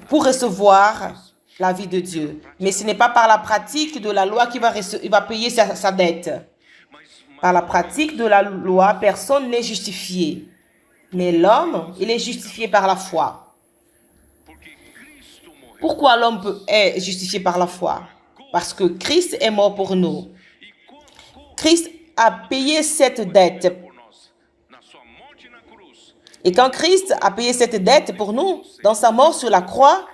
pour recevoir la vie de Dieu. Mais ce n'est pas par la pratique de la loi qu'il va payer sa dette. Par la pratique de la loi, personne n'est justifié. Mais l'homme, il est justifié par la foi. Pourquoi l'homme est justifié par la foi? Parce que Christ est mort pour nous. Christ a payé cette dette. Et quand Christ a payé cette dette pour nous, dans sa mort sur la croix,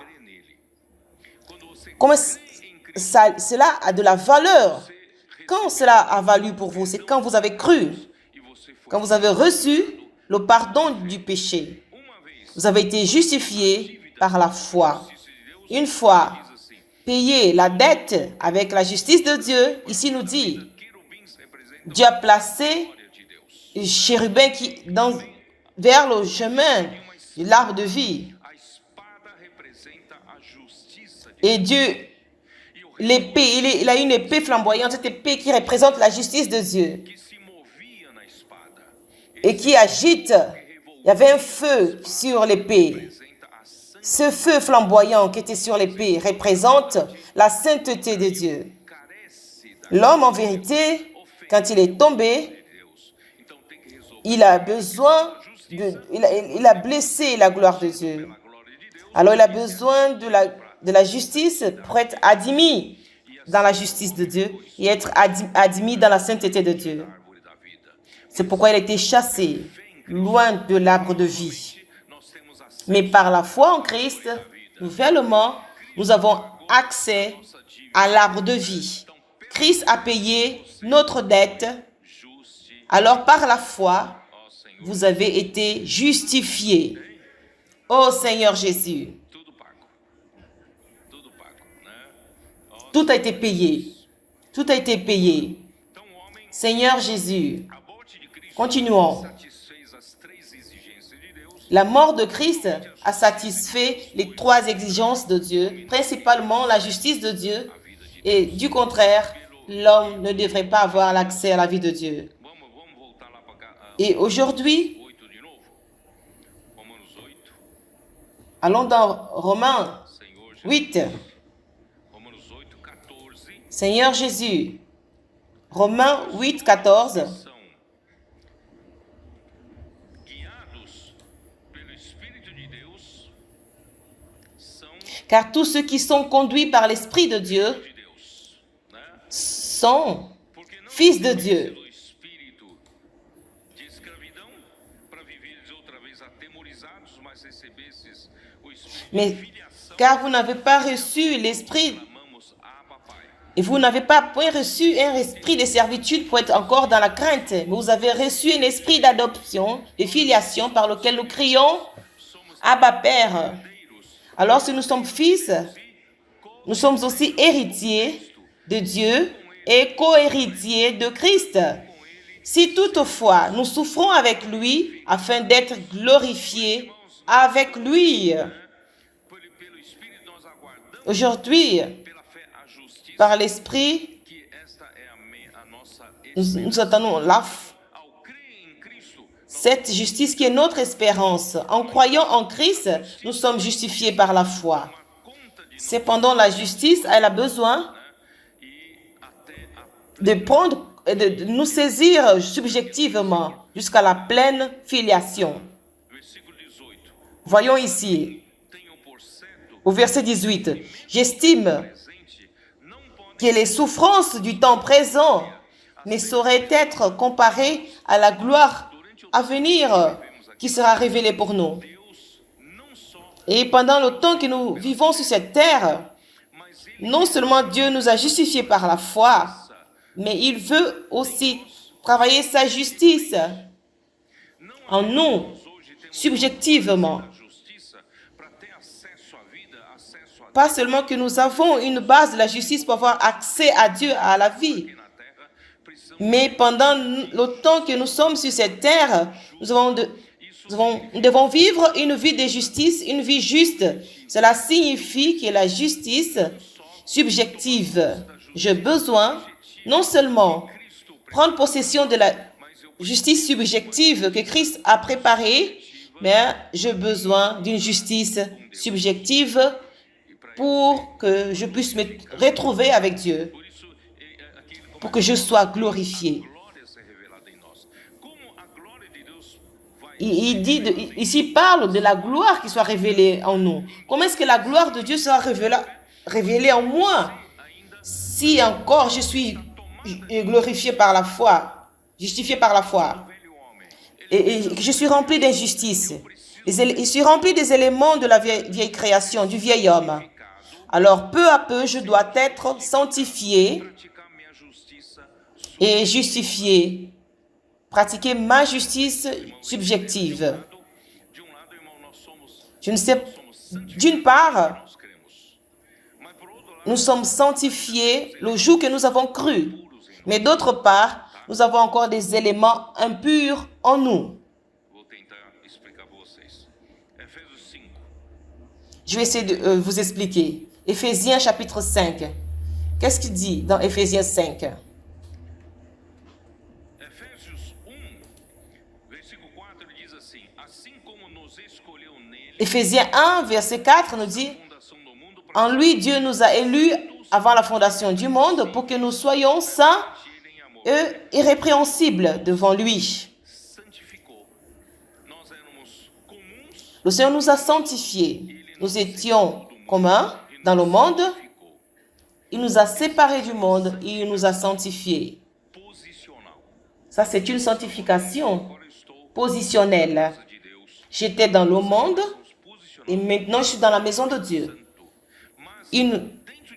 cela a de la valeur. Quand cela a valu pour vous, c'est quand vous avez cru, quand vous avez reçu le pardon du péché. Vous avez été justifié par la foi. Une fois payé la dette avec la justice de Dieu, ici nous dit, Dieu a placé les chérubins vers le chemin de l'arbre de vie. Et Dieu, l'épée, il a une épée flamboyante, cette épée qui représente la justice de Dieu et qui agite. Il y avait un feu sur l'épée. Ce feu flamboyant qui était sur l'épée représente la sainteté de Dieu. L'homme, en vérité, quand il est tombé, il a blessé la gloire de Dieu. Alors, il a besoin de la justice pour être admis dans la justice de Dieu et être admis dans la sainteté de Dieu. C'est pourquoi il a été chassé loin de l'arbre de vie. Mais par la foi en Christ, nouvellement, nous avons accès à l'arbre de vie. Christ a payé notre dette. Alors, par la foi, vous avez été justifiés. Ô Seigneur Jésus, tout a été payé. Tout a été payé. Seigneur Jésus, continuons. La mort de Christ a satisfait les 3 exigences de Dieu, principalement la justice de Dieu, et du contraire, l'homme ne devrait pas avoir l'accès à la vie de Dieu. Et aujourd'hui, allons dans Romains 8. Seigneur Jésus, Romains 8, 14. Car tous ceux qui sont conduits par l'Esprit de Dieu sont fils de Dieu. Mais car vous n'avez pas reçu l'esprit, et vous n'avez pas point reçu un esprit de servitude pour être encore dans la crainte, mais vous avez reçu un esprit d'adoption, de filiation, par lequel nous crions Abba Père. Alors si nous sommes fils, nous sommes aussi héritiers de Dieu et co-héritiers de Christ. Si toutefois nous souffrons avec lui afin d'être glorifiés avec lui. Aujourd'hui, par l'Esprit, nous attendons cette justice qui est notre espérance. En croyant en Christ, nous sommes justifiés par la foi. Cependant, la justice, elle a besoin de nous saisir subjectivement jusqu'à la pleine filiation. Voyons ici, au verset 18, « J'estime que les souffrances du temps présent ne sauraient être comparées à la gloire à venir qui sera révélée pour nous. » Et pendant le temps que nous vivons sur cette terre, non seulement Dieu nous a justifiés par la foi, mais il veut aussi travailler sa justice en nous, subjectivement. Pas seulement que nous avons une base de la justice pour avoir accès à Dieu, à la vie, mais pendant le temps que nous sommes sur cette terre, nous devons vivre une vie de justice, une vie juste. Cela signifie que la justice subjective, j'ai besoin non seulement prendre possession de la justice subjective que Christ a préparée, mais j'ai besoin d'une justice subjective pour que je puisse me retrouver avec Dieu, pour que je sois glorifié. Ici, il parle de la gloire qui soit révélée en nous. Comment est-ce que la gloire de Dieu sera révélée en moi si encore je suis glorifié par la foi, justifié par la foi, et je suis rempli d'injustice, je suis rempli des éléments de la vieille création, du vieil homme. Alors, peu à peu, je dois être sanctifié et justifié, pratiquer ma justice subjective. Je ne sais, d'une part, nous sommes sanctifiés le jour que nous avons cru, mais d'autre part, nous avons encore des éléments impurs en nous. Je vais essayer de vous expliquer. Éphésiens chapitre 5. Qu'est-ce qu'il dit dans Éphésiens 5? Éphésiens 1, verset 4 nous dit « En lui, Dieu nous a élus avant la fondation du monde pour que nous soyons saints et irrépréhensibles devant lui. » Le Seigneur nous a sanctifiés. Nous étions communs dans le monde. Il nous a séparés du monde et il nous a sanctifiés. Ça, c'est une sanctification positionnelle. J'étais dans le monde et maintenant je suis dans la maison de Dieu. Une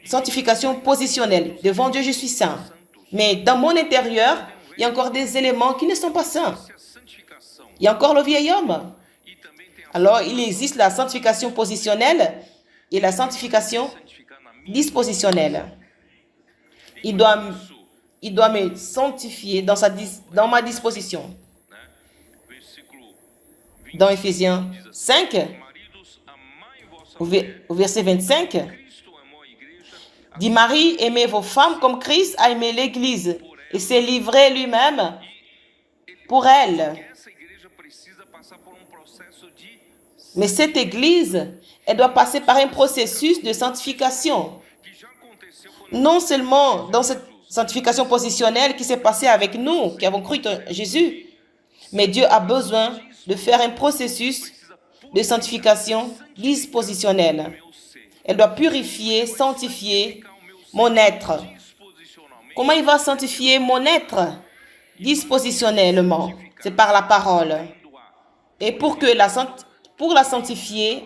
sanctification positionnelle. Devant Dieu, je suis saint. Mais dans mon intérieur, il y a encore des éléments qui ne sont pas saints. Il y a encore le vieil homme. Alors, il existe la sanctification positionnelle et la sanctification dispositionnelle. Il doit me sanctifier dans ma disposition. Dans Éphésiens 5, au verset 25, dit Marie, aimez vos femmes comme Christ a aimé l'Église et s'est livré lui-même pour elle. Mais cette Église, elle doit passer par un processus de sanctification. Non seulement dans cette sanctification positionnelle qui s'est passée avec nous, qui avons cru en Jésus, mais Dieu a besoin de faire un processus de sanctification dispositionnelle. Elle doit purifier, sanctifier mon être Comment il va sanctifier mon être? Dispositionnellement. C'est par la parole. Et pour la sanctifier,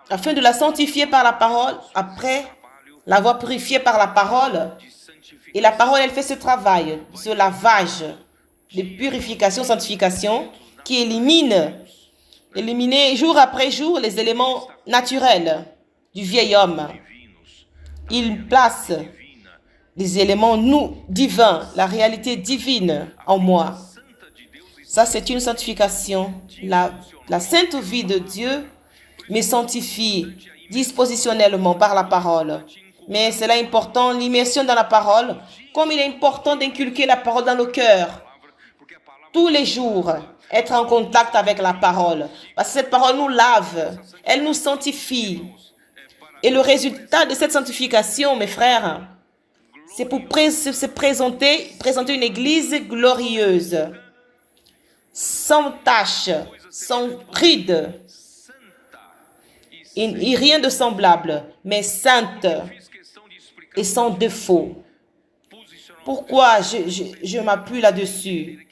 afin de la sanctifier par la parole, après l'avoir purifiée par la parole, et la parole, elle fait ce travail, ce lavage de purification, sanctification, qui éliminer jour après jour les éléments naturels du vieil homme. Il place les éléments divins, la réalité divine en moi. Ça, c'est une sanctification. La sainte vie de Dieu me sanctifie dispositionnellement par la parole. Mais c'est là important, l'immersion dans la parole, comme il est important d'inculquer la parole dans le cœur. Tous les jours, être en contact avec la parole. Parce que cette parole nous lave, elle nous sanctifie. Et le résultat de cette sanctification, mes frères, c'est pour se présenter une église glorieuse, sans tache, sans ride, et rien de semblable, mais sainte et sans défaut. Pourquoi je m'appuie là-dessus?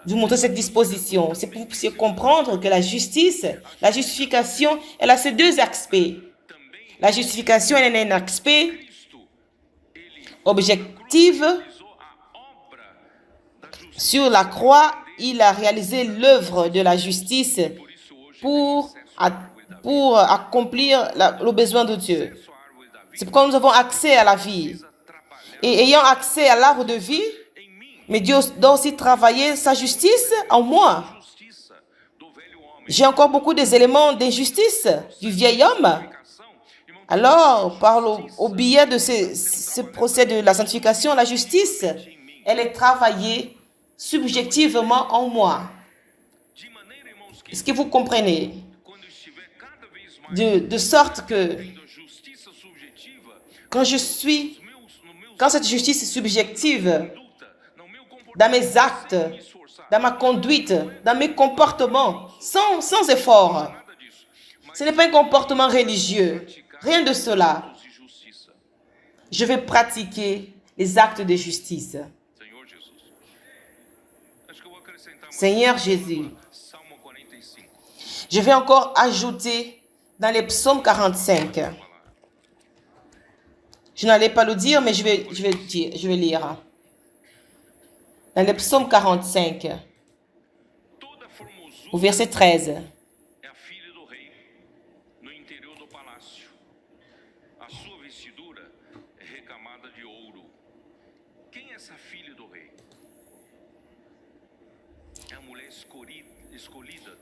Vous montrer cette disposition. C'est pour que vous puissiez comprendre que la justification, elle a ces deux aspects. La justification, elle a un aspect objectif. Sur la croix, il a réalisé l'œuvre de la justice pour accomplir le besoin de Dieu. C'est pourquoi nous avons accès à la vie. Et ayant accès à l'arbre de vie, mais Dieu doit aussi travailler sa justice en moi. J'ai encore beaucoup des éléments d'injustice du vieil homme. Alors, au biais de ce procès de la sanctification, la justice, elle est travaillée subjectivement en moi. Est-ce que vous comprenez? De sorte que quand cette justice est subjective, dans mes actes, dans ma conduite, dans mes comportements, sans effort, ce n'est pas un comportement religieux, rien de cela. Je vais pratiquer les actes de justice. Seigneur Jésus, je vais encore ajouter dans les psaumes 45. Je n'allais pas le dire, mais je vais lire. Dans le psaume 45, au verset 13.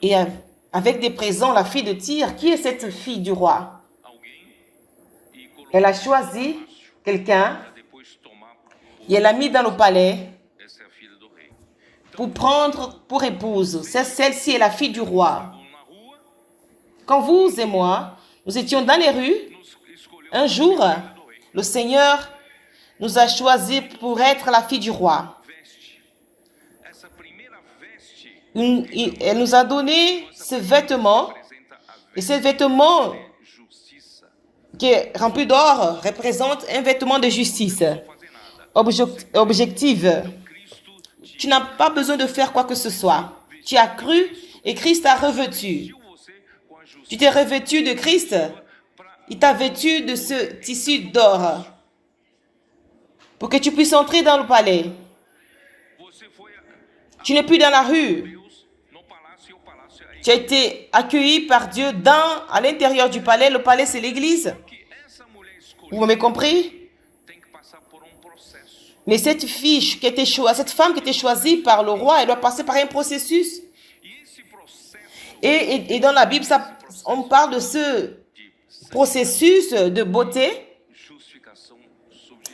Et avec des présents, la fille de Tyr, qui est cette fille du roi? Elle a choisi quelqu'un et elle l'a mis dans le palais pour prendre pour épouse. Celle-ci est la fille du roi. Quand vous et moi, nous étions dans les rues, un jour, le Seigneur nous a choisis pour être la fille du roi. Elle nous a donné ce vêtement, et ce vêtement qui est rempli d'or représente un vêtement de justice objective. Tu n'as pas besoin de faire quoi que ce soit. Tu as cru et Christ t'a revêtu. Tu t'es revêtu de Christ. Il t'a vêtu de ce tissu d'or pour que tu puisses entrer dans le palais. Tu n'es plus dans la rue. Tu as été accueilli par Dieu à l'intérieur du palais. Le palais, c'est l'église. Vous m'avez compris? Mais cette femme qui était choisie par le roi, elle doit passer par un processus. Et dans la Bible, on parle de ce processus de beauté,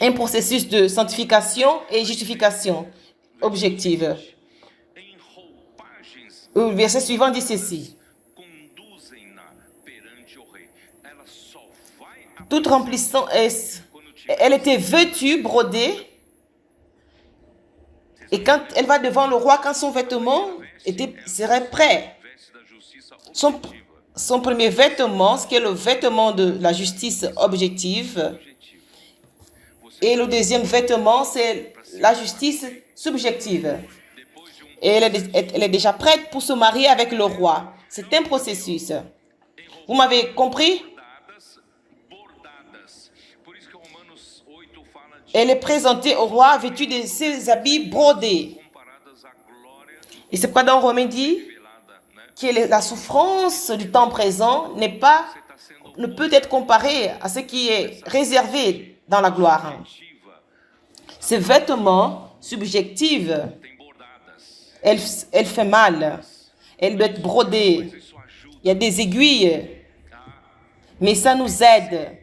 un processus de sanctification et justification objective. Le verset suivant dit ceci. Toute remplissant, elle était vêtue, brodée. Et quand elle va devant le roi, quand son vêtement serait prêt, son premier vêtement, ce qui est le vêtement de la justice objective, Et le deuxième vêtement, c'est la justice subjective. Et elle est déjà prête pour se marier avec le roi. C'est un processus. Vous m'avez compris? Elle est présentée au roi vêtue de ses habits brodés. Et c'est pourquoi dans Romains dit que la souffrance du temps présent ne peut être comparée à ce qui est réservé dans la gloire. Ces vêtements subjectifs, elle fait mal. Elle doit être brodée. Il y a des aiguilles. Mais ça nous aide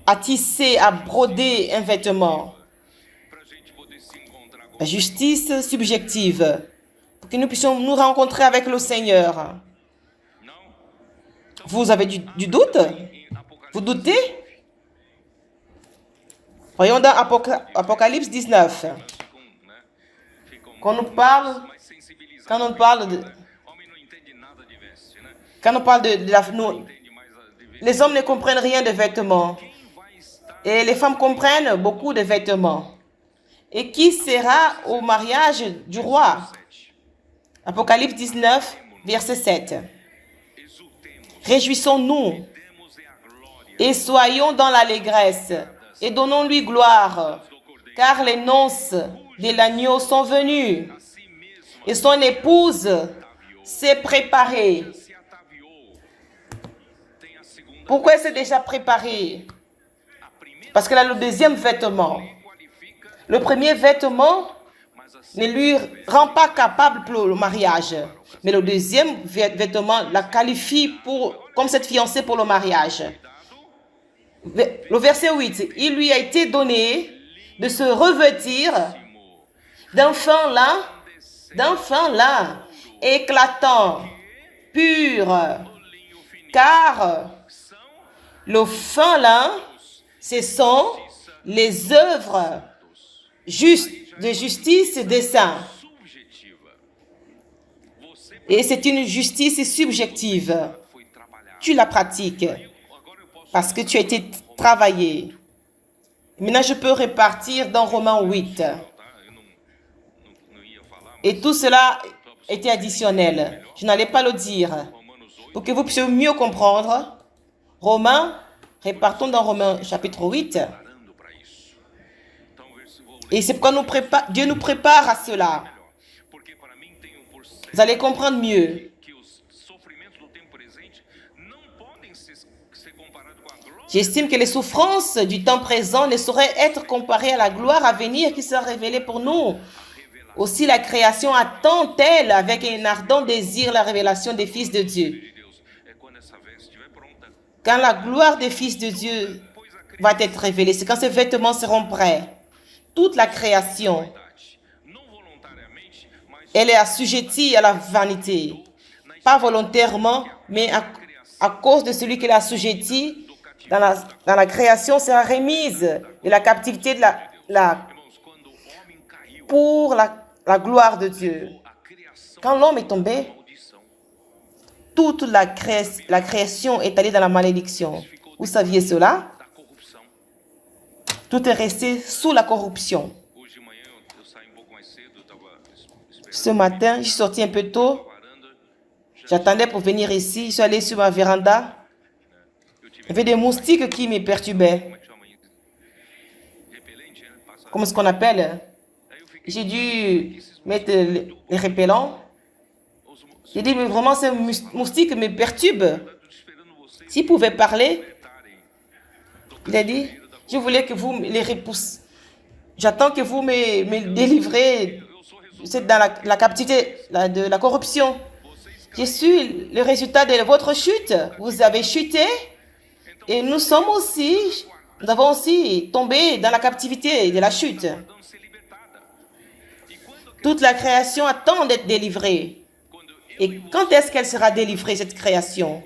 à tisser, à broder un vêtement. La justice subjective, pour que nous puissions nous rencontrer avec le Seigneur. Vous avez du doute? Vous doutez? Voyons dans Apocalypse 19. Quand on parle les hommes ne comprennent rien de vêtements. Et les femmes comprennent beaucoup de vêtements. Et qui sera au mariage du roi? Apocalypse 19, verset 7. Réjouissons-nous et soyons dans l'allégresse et donnons-lui gloire, car les noces de l'agneau sont venues et son épouse s'est préparée. Pourquoi elle s'est déjà préparée? Parce qu'elle a le deuxième vêtement. Le premier vêtement ne lui rend pas capable pour le mariage. Mais le deuxième vêtement la qualifie comme cette fiancée pour le mariage. Le verset 8. Il lui a été donné de se revêtir d'un fin lin éclatant, pur. Car le fin lin, ce sont les œuvres de justice des saints. Et c'est une justice subjective. Tu la pratiques parce que tu as été travaillé. Maintenant, je peux repartir dans Romains 8. Et tout cela était additionnel. Je n'allais pas le dire. Pour que vous puissiez mieux comprendre, repartons dans Romains chapitre 8. Et c'est pourquoi Dieu nous prépare à cela. Vous allez comprendre mieux. J'estime que les souffrances du temps présent ne sauraient être comparées à la gloire à venir qui sera révélée pour nous. Aussi la création attend-elle avec un ardent désir la révélation des fils de Dieu. Quand la gloire des fils de Dieu va être révélée, c'est quand ces vêtements seront prêts. Toute la création, elle est assujettie à la vanité. Pas volontairement, mais à cause de celui qui l'a assujettie. Dans la création sera remise de la captivité pour la gloire de Dieu. Quand l'homme est tombé, toute la création est allée dans la malédiction. Vous saviez cela? Tout est resté sous la corruption. Ce matin, je suis sorti un peu tôt. J'attendais pour venir ici. Je suis allé sur ma véranda. Il y avait des moustiques qui me perturbaient. Comment est-ce qu'on appelle? J'ai dû mettre les répellants. J'ai dit, mais vraiment, ces moustiques me perturbent. S'ils pouvaient parler, il a dit, je voulais que vous les repoussiez. J'attends que vous me délivrez dans la captivité de la corruption. Je suis le résultat de votre chute. Vous avez chuté. Et nous avons aussi tombé dans la captivité de la chute. Toute la création attend d'être délivrée. Et quand est-ce qu'elle sera délivrée, cette création?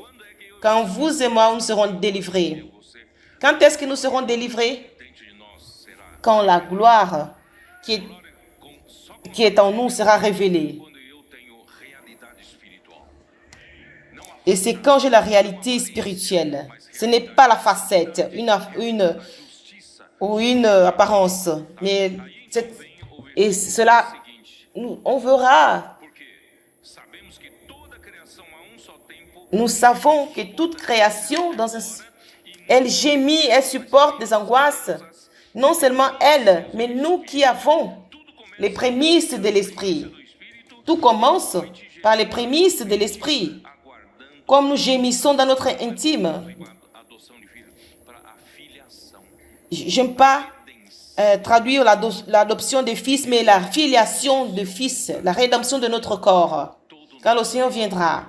Quand vous et moi, nous serons délivrés. Quand est-ce que nous serons délivrés? Quand la gloire qui est en nous sera révélée. Et c'est quand j'ai la réalité spirituelle. Ce n'est pas la facette, une apparence. Mais et cela, on verra. Nous savons que toute création, elle gémit, elle supporte des angoisses. Non seulement elle, mais nous qui avons les prémices de l'esprit. Tout commence par les prémices de l'esprit. Comme nous gémissons dans notre intime. Je n'aime pas traduire l'adoption des fils, mais la filiation de fils, la rédemption de notre corps. Quand le Seigneur viendra,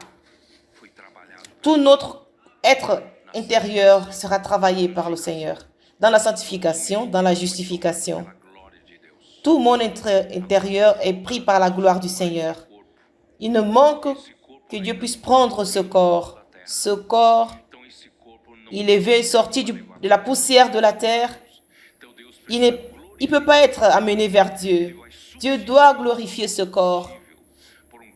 tout notre être intérieur sera travaillé par le Seigneur. Dans la sanctification, dans la justification. Tout mon être intérieur est pris par la gloire du Seigneur. Il ne manque que Dieu puisse prendre ce corps. Ce corps, il est sorti de la poussière de la terre. Il ne peut pas être amené vers Dieu. Dieu doit glorifier ce corps.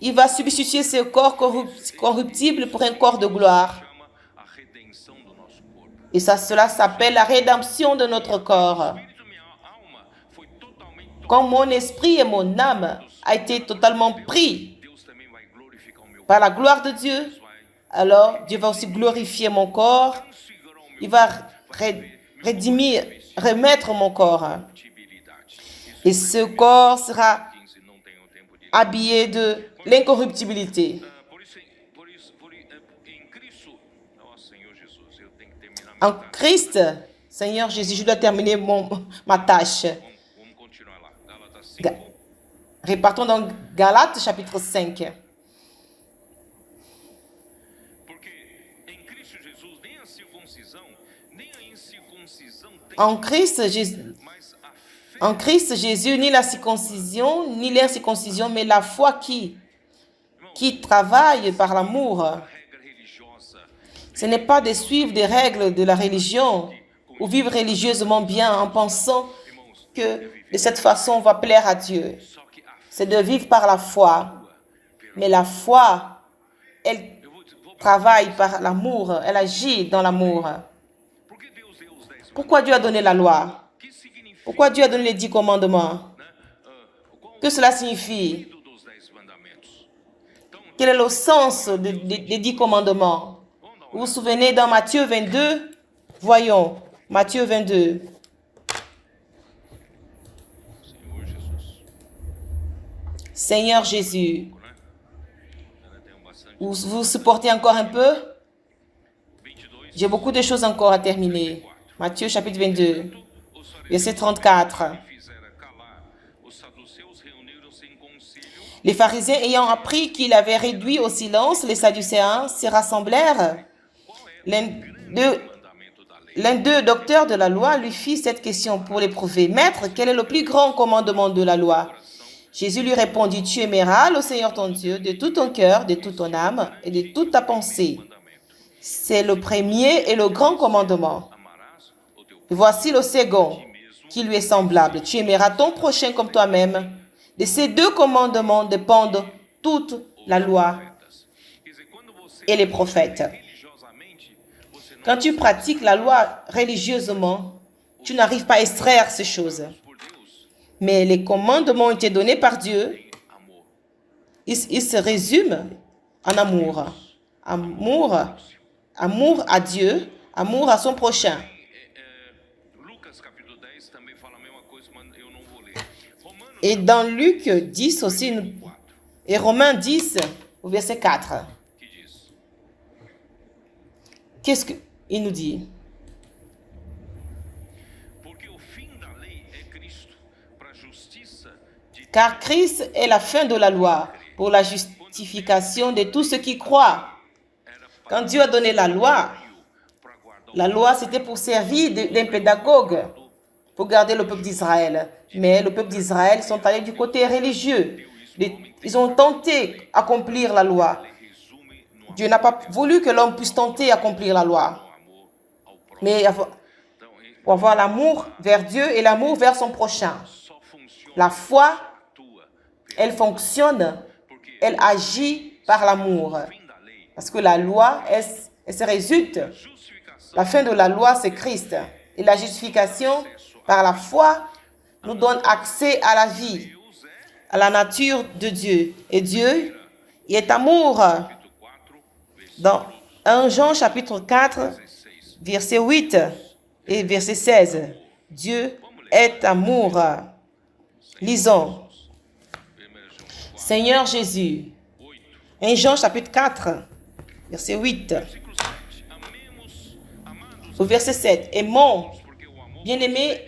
Il va substituer ce corps corruptible pour un corps de gloire. Et cela s'appelle la rédemption de notre corps. Quand mon esprit et mon âme a été totalement pris par la gloire de Dieu, alors Dieu va aussi glorifier mon corps. Il va remettre mon corps. Et ce corps sera habillé de l'incorruptibilité. En Christ, Seigneur Jésus, je dois terminer ma tâche. Repartons dans Galates chapitre 5. En Christ Jésus, ni la circoncision, ni l'incirconcision, mais la foi qui travaille par l'amour. Ce n'est pas de suivre des règles de la religion ou vivre religieusement bien en pensant que de cette façon on va plaire à Dieu. C'est de vivre par la foi. Mais la foi, elle travaille par l'amour, elle agit dans l'amour. Pourquoi Dieu a donné la loi? Pourquoi Dieu a donné les 10 commandements? Que cela signifie? Quel est le sens des 10 commandements? Vous vous souvenez dans Matthieu 22? Voyons, Matthieu 22. Seigneur Jésus, vous supportez encore un peu? J'ai beaucoup de choses encore à terminer. Matthieu chapitre 22, verset 34. Les pharisiens ayant appris qu'il avait réduit au silence les Sadducéens se rassemblèrent. L'un d'eux, docteur de la loi, lui fit cette question pour l'éprouver. « Maître, quel est le plus grand commandement de la loi ?» Jésus lui répondit, « Tu aimeras le Seigneur ton Dieu de tout ton cœur, de toute ton âme et de toute ta pensée. » C'est le premier et le grand commandement. Et voici le second qui lui est semblable. « Tu aimeras ton prochain comme toi-même. » De ces 2 commandements dépendent toute la loi et les prophètes. Quand tu pratiques la loi religieusement, tu n'arrives pas à extraire ces choses. Mais les commandements ont été donnés par Dieu. Ils se résument en amour. Amour à Dieu, amour à son prochain. Et dans Luc 10 aussi, et Romains 10, au verset 4. Qu'est-ce qu'il nous dit? Car Christ est la fin de la loi pour la justification de tous ceux qui croient. Quand Dieu a donné la loi c'était pour servir d'un pédagogue, pour garder le peuple d'Israël. Mais le peuple d'Israël sont allés du côté religieux. Ils ont tenté d'accomplir la loi. Dieu n'a pas voulu que l'homme puisse tenter d'accomplir la loi. Mais pour avoir l'amour vers Dieu et l'amour vers son prochain. La foi, elle fonctionne, elle agit par l'amour. Parce que la loi, elle se résulte La fin de la loi, c'est Christ. Et la justification, par la foi, nous donne accès à la vie, à la nature de Dieu. Et Dieu, il est amour. Dans 1 Jean chapitre 4, verset 8 et verset 16. Dieu est amour. Lisons. Seigneur Jésus. 1 Jean chapitre 4, verset 8. Au verset 7. Aimons, bien-aimés,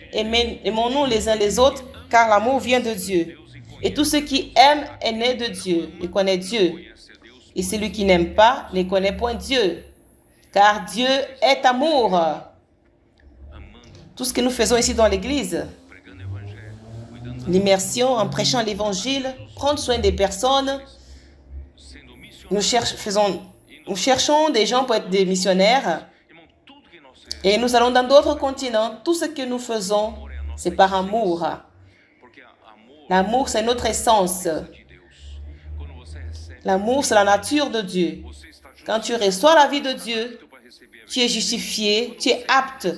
aimons-nous les uns les autres, car l'amour vient de Dieu. Et tout ce qui aime est né de Dieu et connaît Dieu. Et celui qui n'aime pas ne connaît point Dieu, car Dieu est amour. Tout ce que nous faisons ici dans l'église, l'immersion en prêchant l'évangile, prendre soin des personnes, nous cherchons des gens pour être des missionnaires et nous allons dans d'autres continents. Tout ce que nous faisons, c'est par amour. L'amour, c'est notre essence. L'amour, c'est la nature de Dieu. Quand tu reçois la vie de Dieu, tu es justifié, tu es apte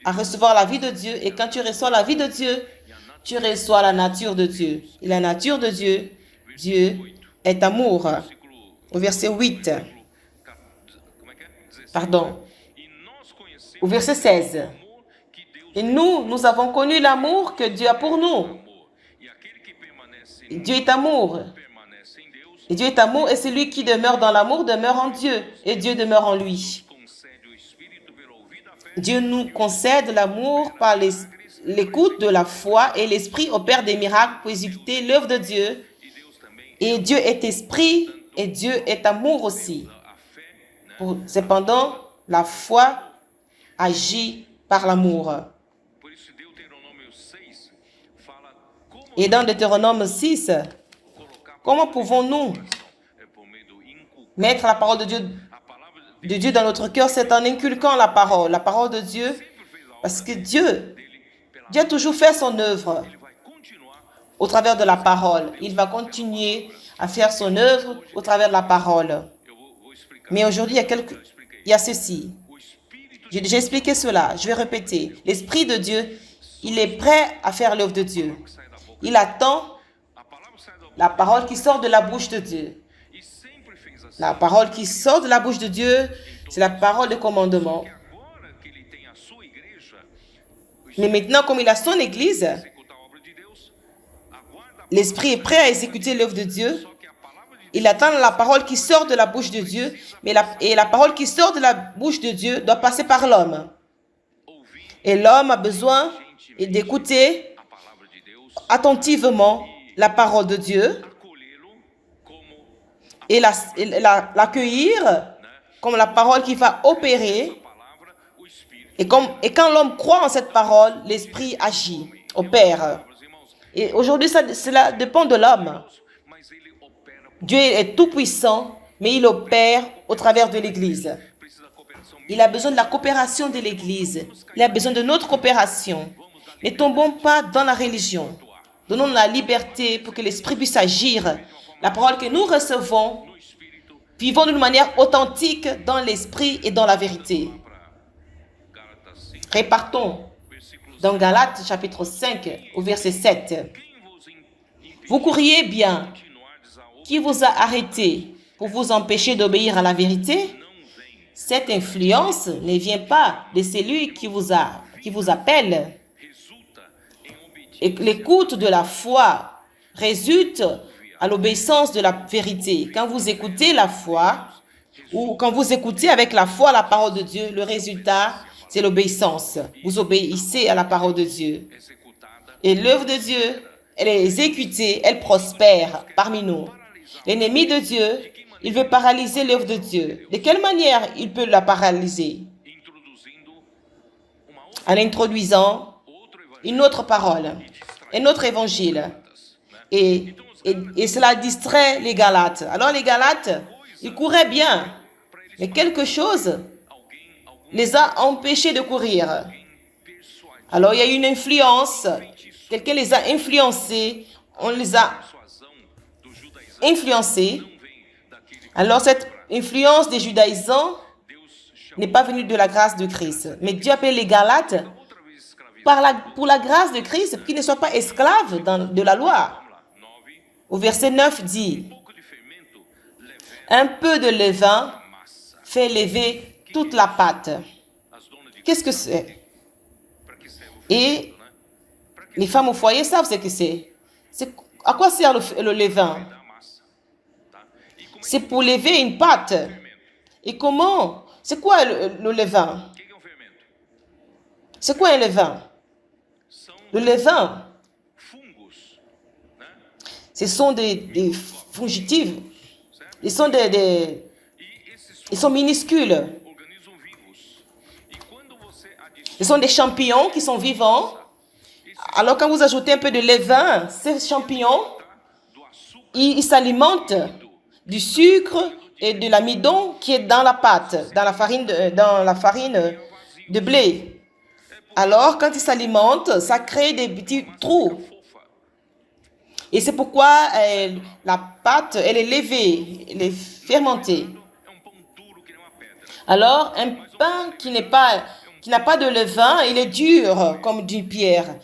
à recevoir la vie de Dieu. Et quand tu reçois la vie de Dieu, tu reçois la nature de Dieu. Et la nature de Dieu, Dieu est amour. Au verset 8. Pardon. Au verset 16. Et nous avons connu l'amour que Dieu a pour nous. Dieu est amour. Et Dieu est amour, et celui qui demeure dans l'amour demeure en Dieu, et Dieu demeure en lui. Dieu nous concède l'amour par l'écoute de la foi, et l'Esprit opère des miracles pour exécuter l'œuvre de Dieu. Et Dieu est esprit, et Dieu est amour aussi. Cependant, la foi agit par l'amour. Et dans Deutéronome 6, comment pouvons-nous mettre la parole de Dieu dans notre cœur? C'est en inculquant la parole de Dieu, parce que Dieu a toujours fait son œuvre au travers de la parole. Il va continuer à faire son œuvre au travers de la parole. Mais aujourd'hui, il y a ceci. J'ai déjà expliqué cela, je vais répéter. L'Esprit de Dieu, il est prêt à faire l'œuvre de Dieu. Il attend la parole qui sort de la bouche de Dieu. La parole qui sort de la bouche de Dieu, c'est la parole de commandement. Mais maintenant, comme il a son Église, l'Esprit est prêt à exécuter l'œuvre de Dieu. Il attend la parole qui sort de la bouche de Dieu, mais la parole qui sort de la bouche de Dieu doit passer par l'homme. Et l'homme a besoin d'écouter attentivement la parole de Dieu et l'accueillir comme la parole qui va opérer. Et quand l'homme croit en cette parole, l'Esprit agit, opère. Et aujourd'hui, cela dépend de l'homme. Dieu est tout-puissant, mais il opère au travers de l'Église. Il a besoin de la coopération de l'Église. Il a besoin de notre coopération. Ne tombons pas dans la religion. Donnons la liberté pour que l'Esprit puisse agir. La parole que nous recevons, vivons d'une manière authentique dans l'Esprit et dans la vérité. Répartons dans Galates chapitre 5 au verset 7. Vous courriez bien. Qui vous a arrêté pour vous empêcher d'obéir à la vérité? Cette influence ne vient pas de celui qui vous appelle. Et l'écoute de la foi résulte à l'obéissance de la vérité. Quand vous écoutez la foi, ou quand vous écoutez avec la foi la parole de Dieu, le résultat, c'est l'obéissance. Vous obéissez à la parole de Dieu. Et l'œuvre de Dieu, elle est exécutée, elle prospère parmi nous. L'ennemi de Dieu, il veut paralyser l'œuvre de Dieu. De quelle manière il peut la paralyser? En introduisant une autre parole, un autre évangile. Et cela distrait les Galates. Alors les Galates, ils couraient bien, mais quelque chose les a empêchés de courir. Alors il y a eu une influence, quelqu'un les a influencés, on les a influencés. Alors cette influence des judaïsants, n'est pas venu de la grâce de Christ. Mais Dieu appelle les Galates pour la grâce de Christ, qu'ils ne soient pas esclaves de la loi. Au verset 9 dit, un peu de levain fait lever toute la pâte. Qu'est-ce que c'est? Et les femmes au foyer savent ce que c'est. À quoi sert le levain? C'est pour lever une pâte. Et comment? C'est quoi le levain? C'est quoi un levain? Le levain, ce sont des fugitifs. Ils sont minuscules. Ce sont des champignons qui sont vivants. Alors quand vous ajoutez un peu de levain, ces champignons, ils s'alimentent du sucre et de l'amidon qui est dans la pâte, dans la farine de blé. Alors quand ils s'alimentent, ça crée des petits trous. Et c'est pourquoi la pâte, elle est levée, elle est fermentée. Alors, un pain qui n'a pas de levain, il est dur comme d'une pierre.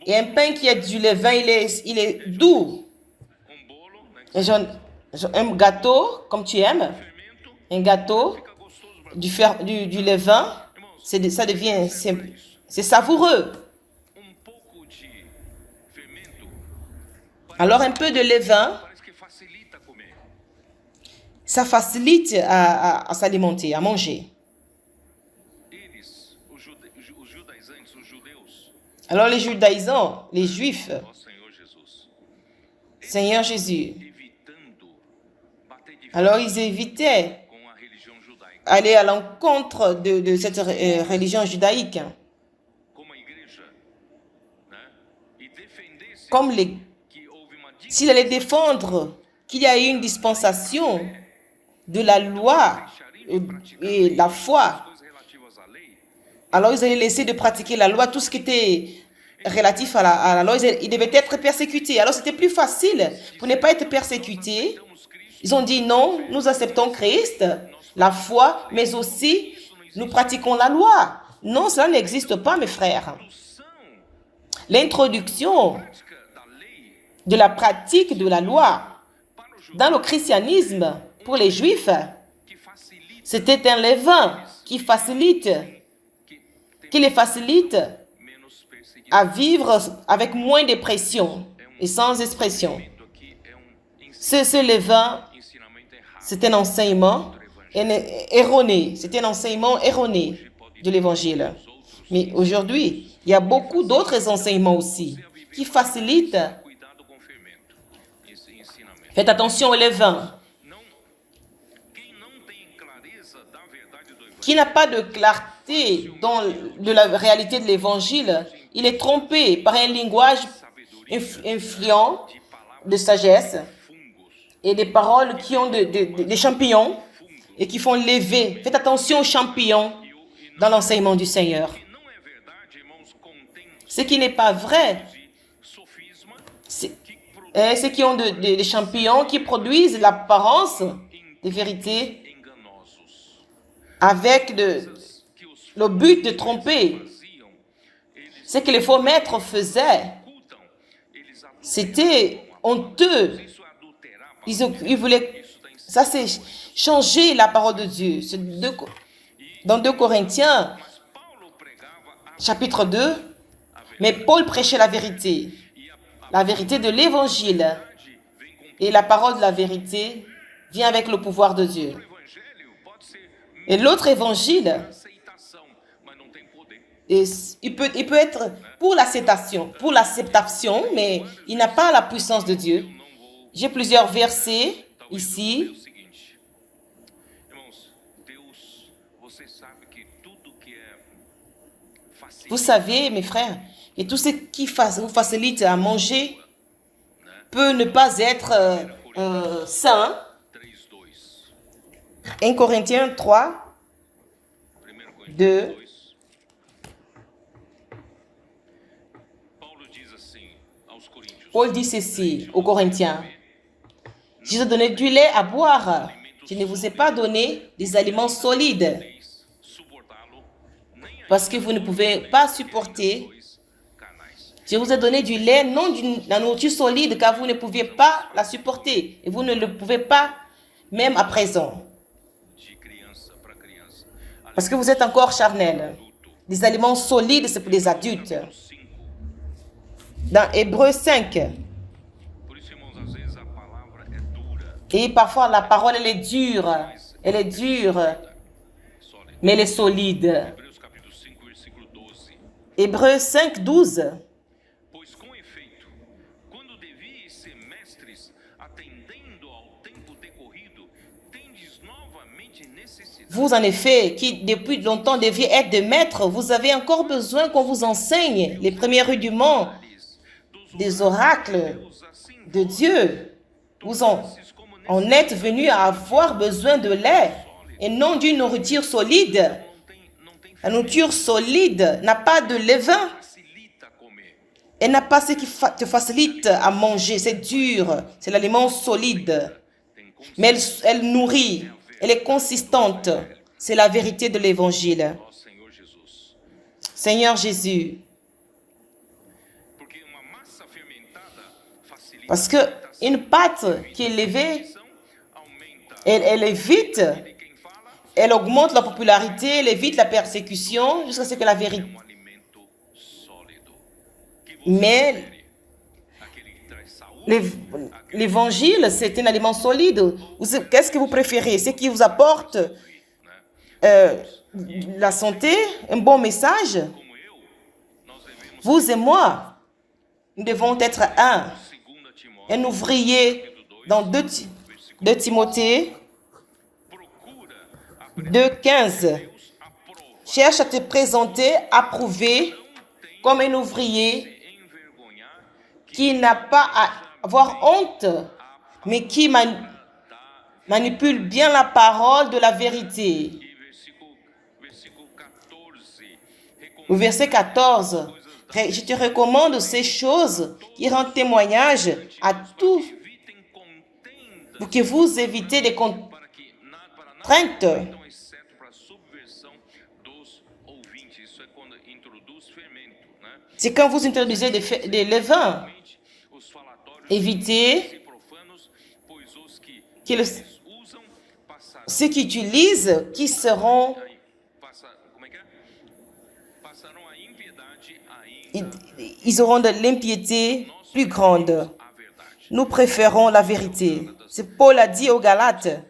Et un pain qui a du levain, il est doux. Un gâteau, comme tu aimes, un gâteau du levain, ça devient, c'est savoureux. Alors, un peu de levain, ça facilite à s'alimenter, à manger. Alors, les judaïsants, les juifs, Seigneur Jésus, alors ils évitaient aller à l'encontre de cette religion judaïque. Comme s'il allait défendre qu'il y a eu une dispensation de la loi et la foi, alors ils allaient laisser de pratiquer la loi, tout ce qui était relatif à la loi, ils devaient être persécutés. Alors c'était plus facile pour ne pas être persécutés. Ils ont dit non, nous acceptons Christ, la foi, mais aussi nous pratiquons la loi. Non, cela n'existe pas, mes frères. L'introduction de la pratique de la loi dans le christianisme pour les Juifs, c'était un levain qui les facilite à vivre avec moins de pression et sans expression. Ce levain, c'est un enseignement erroné. C'est un enseignement erroné de l'Évangile. Mais aujourd'hui, il y a beaucoup d'autres enseignements aussi qui facilitent. Faites attention au levain. Qui n'a pas de clarté de la réalité de l'Évangile, il est trompé par un langage influent de sagesse et des paroles qui ont des champignons et qui font lever. Faites attention aux champignons dans l'enseignement du Seigneur. Ce qui n'est pas vrai, c'est ceux qui ont des champignons qui produisent l'apparence de vérité avec le but de tromper. Ce que les faux maîtres faisaient, c'était honteux. Ils voulaient, ça c'est changer la parole de Dieu. Dans 2 Corinthiens, chapitre 2, mais Paul prêchait la vérité de l'évangile. Et la parole de la vérité vient avec le pouvoir de Dieu. Et l'autre évangile, il peut être pour l'acceptation, mais il n'a pas la puissance de Dieu. J'ai plusieurs versets ici. Vous savez, mes frères, que tout ce qui vous facilite à manger peut ne pas être sain. 1 Corinthiens 3, 2. Paul dit ceci aux Corinthiens. Je vous ai donné du lait à boire. Je ne vous ai pas donné des aliments solides. parce que vous ne pouvez pas supporter. Je vous ai donné du lait, non de la nourriture solide, car vous ne pouviez pas la supporter. Et vous ne le pouvez pas même à présent. Parce que vous êtes encore charnel. Des aliments solides, c'est pour les adultes. Dans Hébreux 5. Et parfois, la parole, elle est dure. Elle est dure, mais elle est solide. Hébreux 5, 12. Vous, en effet, qui depuis longtemps deviez être des maîtres, vous avez encore besoin qu'on vous enseigne les premiers rudiments des oracles de Dieu. Vous en êtes venus à avoir besoin de lait et non d'une nourriture solide. La nourriture solide n'a pas de levain. Elle n'a pas ce qui te facilite à manger. C'est dur. C'est l'aliment solide. Mais elle nourrit. Elle est consistante. C'est la vérité de l'évangile. Seigneur Jésus. Parce qu'une pâte qui est levée, elle évite, elle augmente la popularité, elle évite la persécution jusqu'à ce que la vérité. Mais l'évangile, c'est un aliment solide. Qu'est-ce que vous préférez? Ce qui vous apporte la santé, un bon message? Vous et moi, nous devons être un ouvrier dans 2 Timothée 2,15. Cherche à te présenter approuvé comme un ouvrier qui n'a pas à avoir honte, mais qui manipule bien la parole de la vérité. Au verset 14, je te recommande ces choses qui rendent témoignage à tous pour que vous évitez des contraintes. C'est quand vous introduisez des levains. Évitez que ceux qui utilisent, qui seront... Ils auront de l'impiété plus grande. Nous préférons la vérité. C'est Paul a dit aux Galates.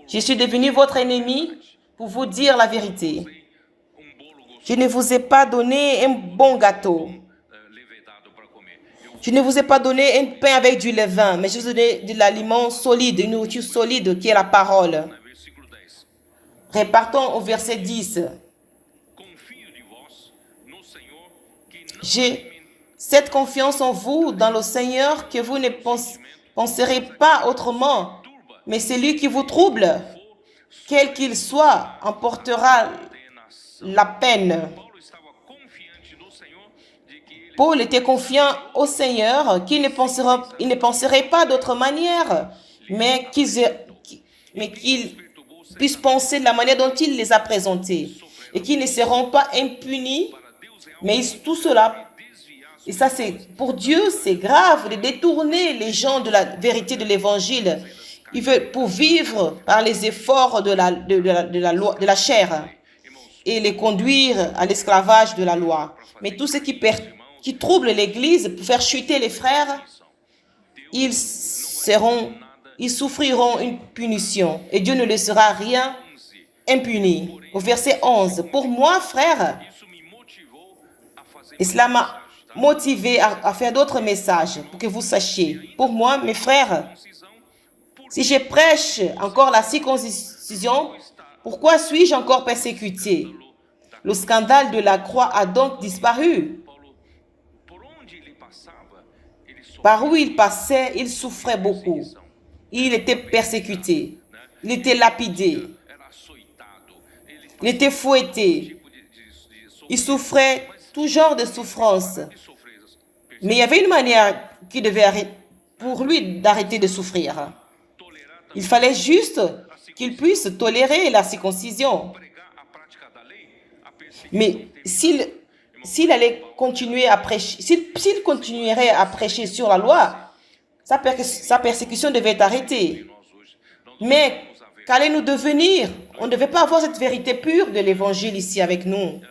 Je suis devenu votre ennemi pour vous dire la vérité. Je ne vous ai pas donné un bon gâteau. Je ne vous ai pas donné un pain avec du levain, mais je vous ai donné de l'aliment solide, une nourriture solide qui est la parole. Repartons au verset 10. J'ai cette confiance en vous, dans le Seigneur, que vous ne penserez pas autrement, mais celui qui vous trouble, quel qu'il soit, emportera la peine. Paul était confiant au Seigneur qu'il ne penserait pas d'autre manière, mais qu'ils puissent penser de la manière dont il les a présentés et qu'ils ne seront pas impunis, mais tout cela, et ça c'est pour Dieu, c'est grave de détourner les gens de la vérité de l'évangile. Il veut pour vivre par les efforts de la chair et les conduire à l'esclavage de la loi. Mais tout ce qui trouble l'Église pour faire chuter les frères, ils souffriront une punition et Dieu ne laissera rien impuni. Au verset 11, pour moi, frère, et cela m'a motivé à faire d'autres messages pour que vous sachiez. Pour moi, mes frères, si je prêche encore la circoncision, pourquoi suis-je encore persécuté? Le scandale de la croix a donc disparu. Par où il passait, il souffrait beaucoup. Il était persécuté. Il était lapidé. Il était fouetté. Il souffrait tout genre de souffrance. Mais il y avait une manière qui devait pour lui d'arrêter de souffrir. Il fallait juste qu'il puisse tolérer la circoncision. Mais s'il allait continuer à prêcher, s'il continuerait à prêcher sur la loi, sa persécution devait être arrêtée. Mais qu'allait-nous devenir? On ne devait pas avoir cette vérité pure de l'évangile ici avec nous.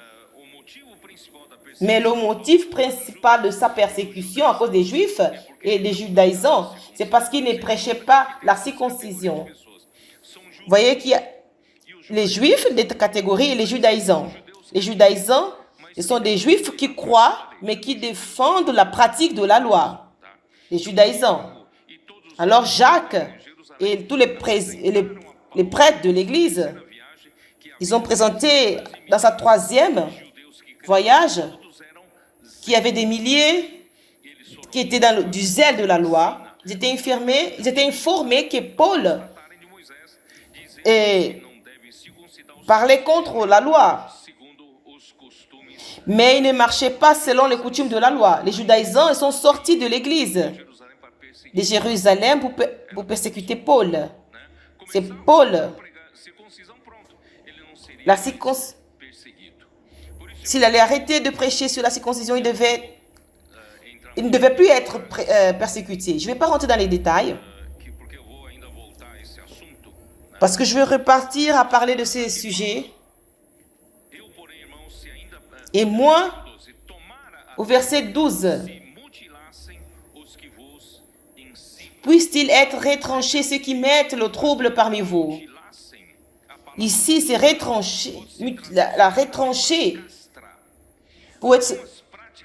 Mais le motif principal de sa persécution à cause des Juifs et des judaïsants, c'est parce qu'il ne prêchait pas la circoncision. Vous voyez qu'il y a les Juifs de catégorie et les judaïsants. Les judaïsants, ce sont des Juifs qui croient, mais qui défendent la pratique de la loi. Les judaïsants. Alors Jacques et tous les prêtres de l'Église, ils ont présenté dans sa 3e voyage qu'il y avait des milliers qui étaient dans du zèle de la loi. Ils étaient informés que Paul parlait contre la loi. Mais ils ne marchaient pas selon les coutumes de la loi. Les judaïsants ils sont sortis de l'église de Jérusalem pour persécuter Paul. C'est Paul. S'il allait arrêter de prêcher sur la circoncision, il ne devait plus être persécuté. Je ne vais pas rentrer dans les détails, parce que je veux repartir à parler de ces sujets. Et moi, au verset 12, puisse-t-il être retranché ceux qui mettent le trouble parmi vous. Ici, c'est retranché. La retrancher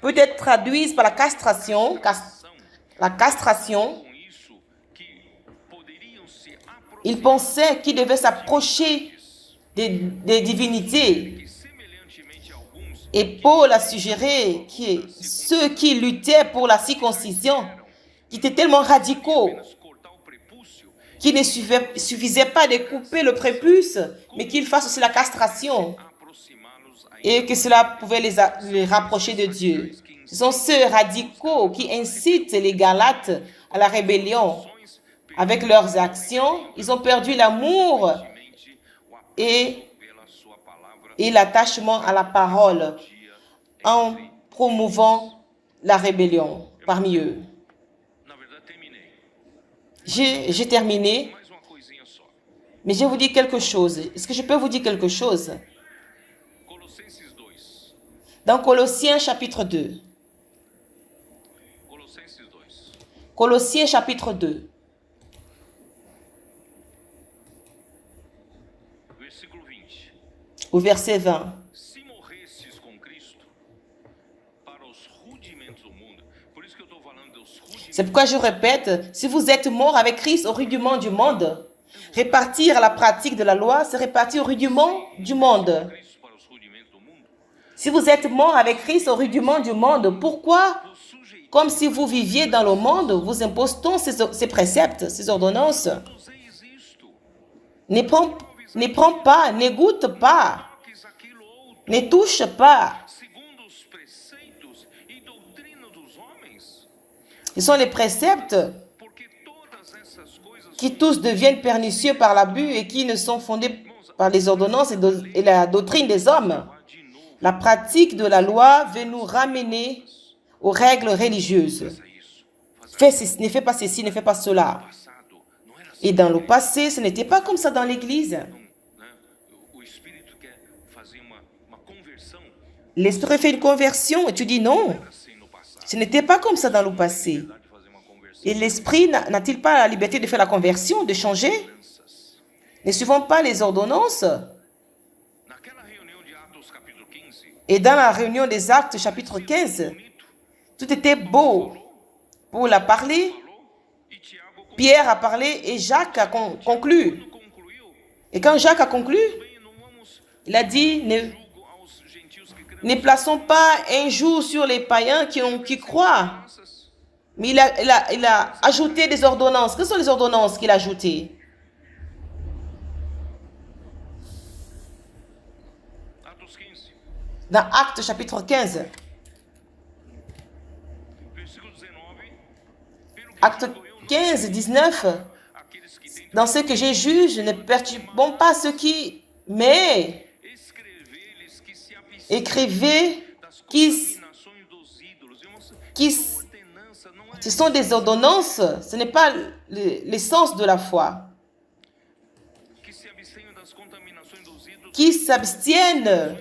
peut être traduite par la castration. La castration. Il pensait qu'il devait s'approcher des divinités. Et Paul a suggéré que ceux qui luttaient pour la circoncision, qui étaient tellement radicaux, qu'il ne suffisait pas de couper le prépuce, mais qu'ils fassent aussi la castration. Et que cela pouvait les rapprocher de Dieu. Ce sont ceux radicaux qui incitent les Galates à la rébellion. Avec leurs actions, ils ont perdu l'amour et l'attachement à la parole en promouvant la rébellion parmi eux. J'ai terminé, mais je vais vous dire quelque chose. Est-ce que je peux vous dire quelque chose? Dans Colossiens chapitre 2. Colossiens chapitre 2. Au verset 20. C'est pourquoi je répète, si vous êtes mort avec Christ au rudiment du monde, répartir la pratique de la loi, c'est répartir au rudiment du monde. Si vous êtes mort avec Christ au rudiment du monde, pourquoi, comme si vous viviez dans le monde, vous impose-t-on ces préceptes, ces ordonnances? Ne prends pas, ne goûte pas, ne touche pas. Ce sont les préceptes qui tous deviennent pernicieux par l'abus et qui ne sont fondés par les ordonnances et la doctrine des hommes. La pratique de la loi veut nous ramener aux règles religieuses. Ne fais pas ceci, ne fais pas cela. Et dans le passé, ce n'était pas comme ça dans l'Église. L'Esprit fait une conversion et tu dis non. Ce n'était pas comme ça dans le passé. Et l'Esprit n'a-t-il pas la liberté de faire la conversion, de changer? Ne suivons pas les ordonnances. Et dans la réunion des Actes, chapitre 15, tout était beau. Paul a parlé, Pierre a parlé et Jacques a conclu. Et quand Jacques a conclu, il a dit, ne plaçons pas un jour sur les païens qui croient. Mais il a ajouté des ordonnances. Quelles sont les ordonnances qu'il a ajoutées? Dans Actes chapitre 15. Acte 15, 19. Dans ce que je juge, ne perturbons pas ceux qui... Mais écrivait qui ce sont des ordonnances, ce n'est pas l'essence de la foi. Qui s'abstiennent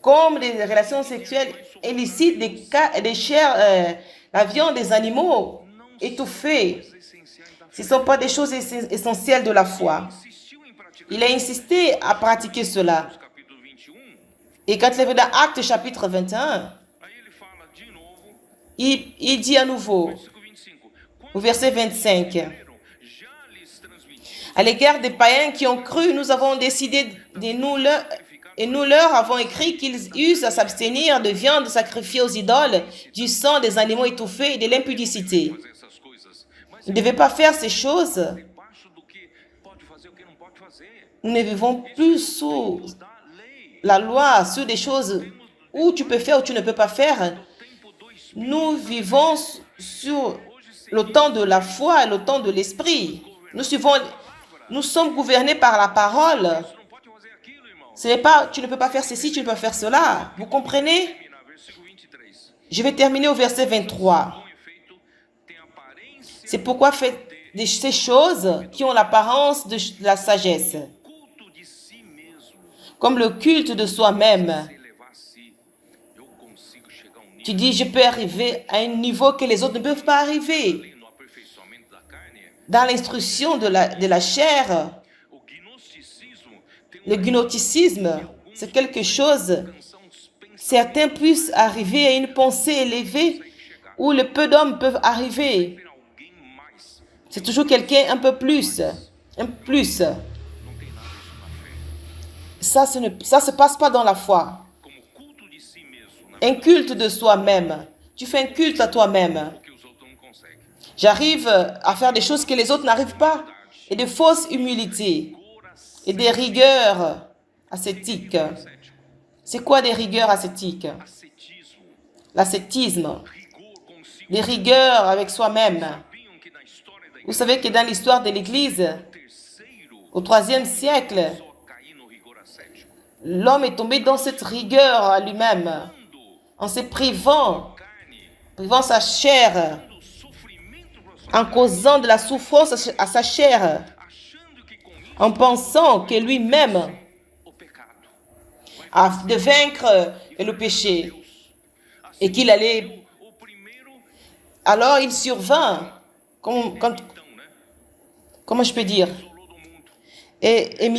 comme les relations sexuelles illicites, des chairs, la viande des animaux étouffés. Ce ne sont pas des choses essentielles de la foi. Il a insisté à pratiquer cela. Et quand il est dans Actes chapitre 21, il dit à nouveau, au verset 25, à l'égard des païens qui ont cru, nous avons décidé et nous leur avons écrit qu'ils usent à s'abstenir de viande sacrifiée aux idoles, du sang des animaux étouffés et de l'impudicité. Ils ne devaient pas faire ces choses. Nous ne vivons plus sous la loi, sous des choses où tu peux faire ou tu ne peux pas faire. Nous vivons sur le temps de la foi et le temps de l'esprit. Nous sommes gouvernés par la parole. Ce n'est pas, tu ne peux pas faire ceci, tu ne peux pas faire cela. Vous comprenez? Je vais terminer au verset 23. C'est pourquoi faites ces choses qui ont l'apparence de la sagesse, comme le culte de soi-même. Tu dis, je peux arriver à un niveau que les autres ne peuvent pas arriver. Dans l'instruction de la chair, le gnosticisme, c'est quelque chose. Certains puissent arriver à une pensée élevée où le peu d'hommes peuvent arriver. C'est toujours quelqu'un un peu plus. Un plus. Ça se passe pas dans la foi. Un culte de soi-même. Tu fais un culte à toi-même. J'arrive à faire des choses que les autres n'arrivent pas. Et de fausses humilités. Et des rigueurs ascétiques. C'est quoi des rigueurs ascétiques? L'ascétisme. Des rigueurs avec soi-même. Vous savez que dans l'histoire de l'Église, au IIIe siècle, l'homme est tombé dans cette rigueur à lui-même, en se privant sa chair, en causant de la souffrance à sa chair, en pensant que lui-même a de vaincre le péché et qu'il allait... Alors il survint, comment je peux dire, et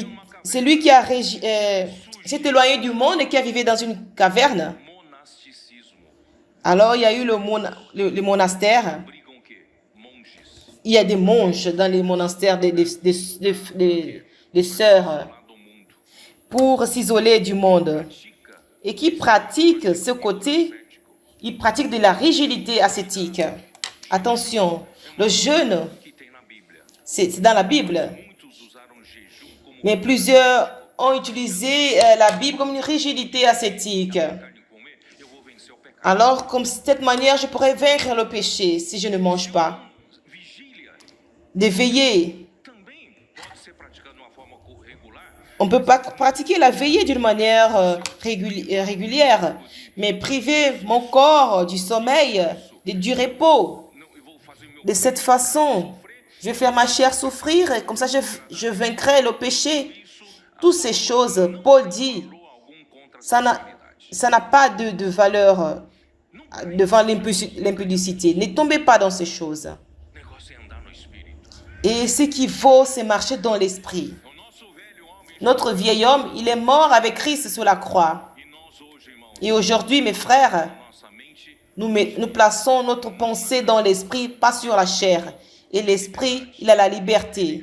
c'est lui qui s'est éloigné du monde et qui a vécu dans une caverne. Alors il y a eu le monastère. Il y a des monges dans les monastères des sœurs pour s'isoler du monde et qui pratiquent ce côté. Ils pratiquent de la rigidité ascétique. Attention, le jeûne, c'est dans la Bible. Mais plusieurs ont utilisé la Bible comme une rigidité ascétique. Alors, comme de cette manière, je pourrais vaincre le péché si je ne mange pas. De veiller. On peut pas pratiquer la veillée d'une manière régulière, mais priver mon corps du sommeil, du repos. De cette façon, je vais faire ma chair souffrir et comme ça je vaincrai le péché. Toutes ces choses, Paul dit, ça n'a pas de valeur devant l'impudicité. Ne tombez pas dans ces choses. Et ce qui vaut, c'est marcher dans l'esprit. Notre vieil homme, il est mort avec Christ sur la croix. Et aujourd'hui, mes frères, nous plaçons notre pensée dans l'esprit, pas sur la chair. Et l'esprit, il a la liberté.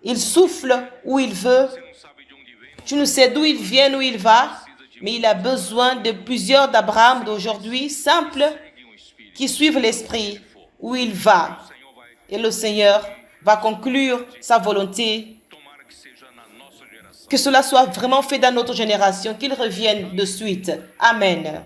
Il souffle où il veut. Tu ne sais d'où il vient, où il va, mais il a besoin de plusieurs d'Abraham d'aujourd'hui, simples, qui suivent l'esprit, où il va. Et le Seigneur va conclure sa volonté. Que cela soit vraiment fait dans notre génération, qu'il revienne de suite. Amen.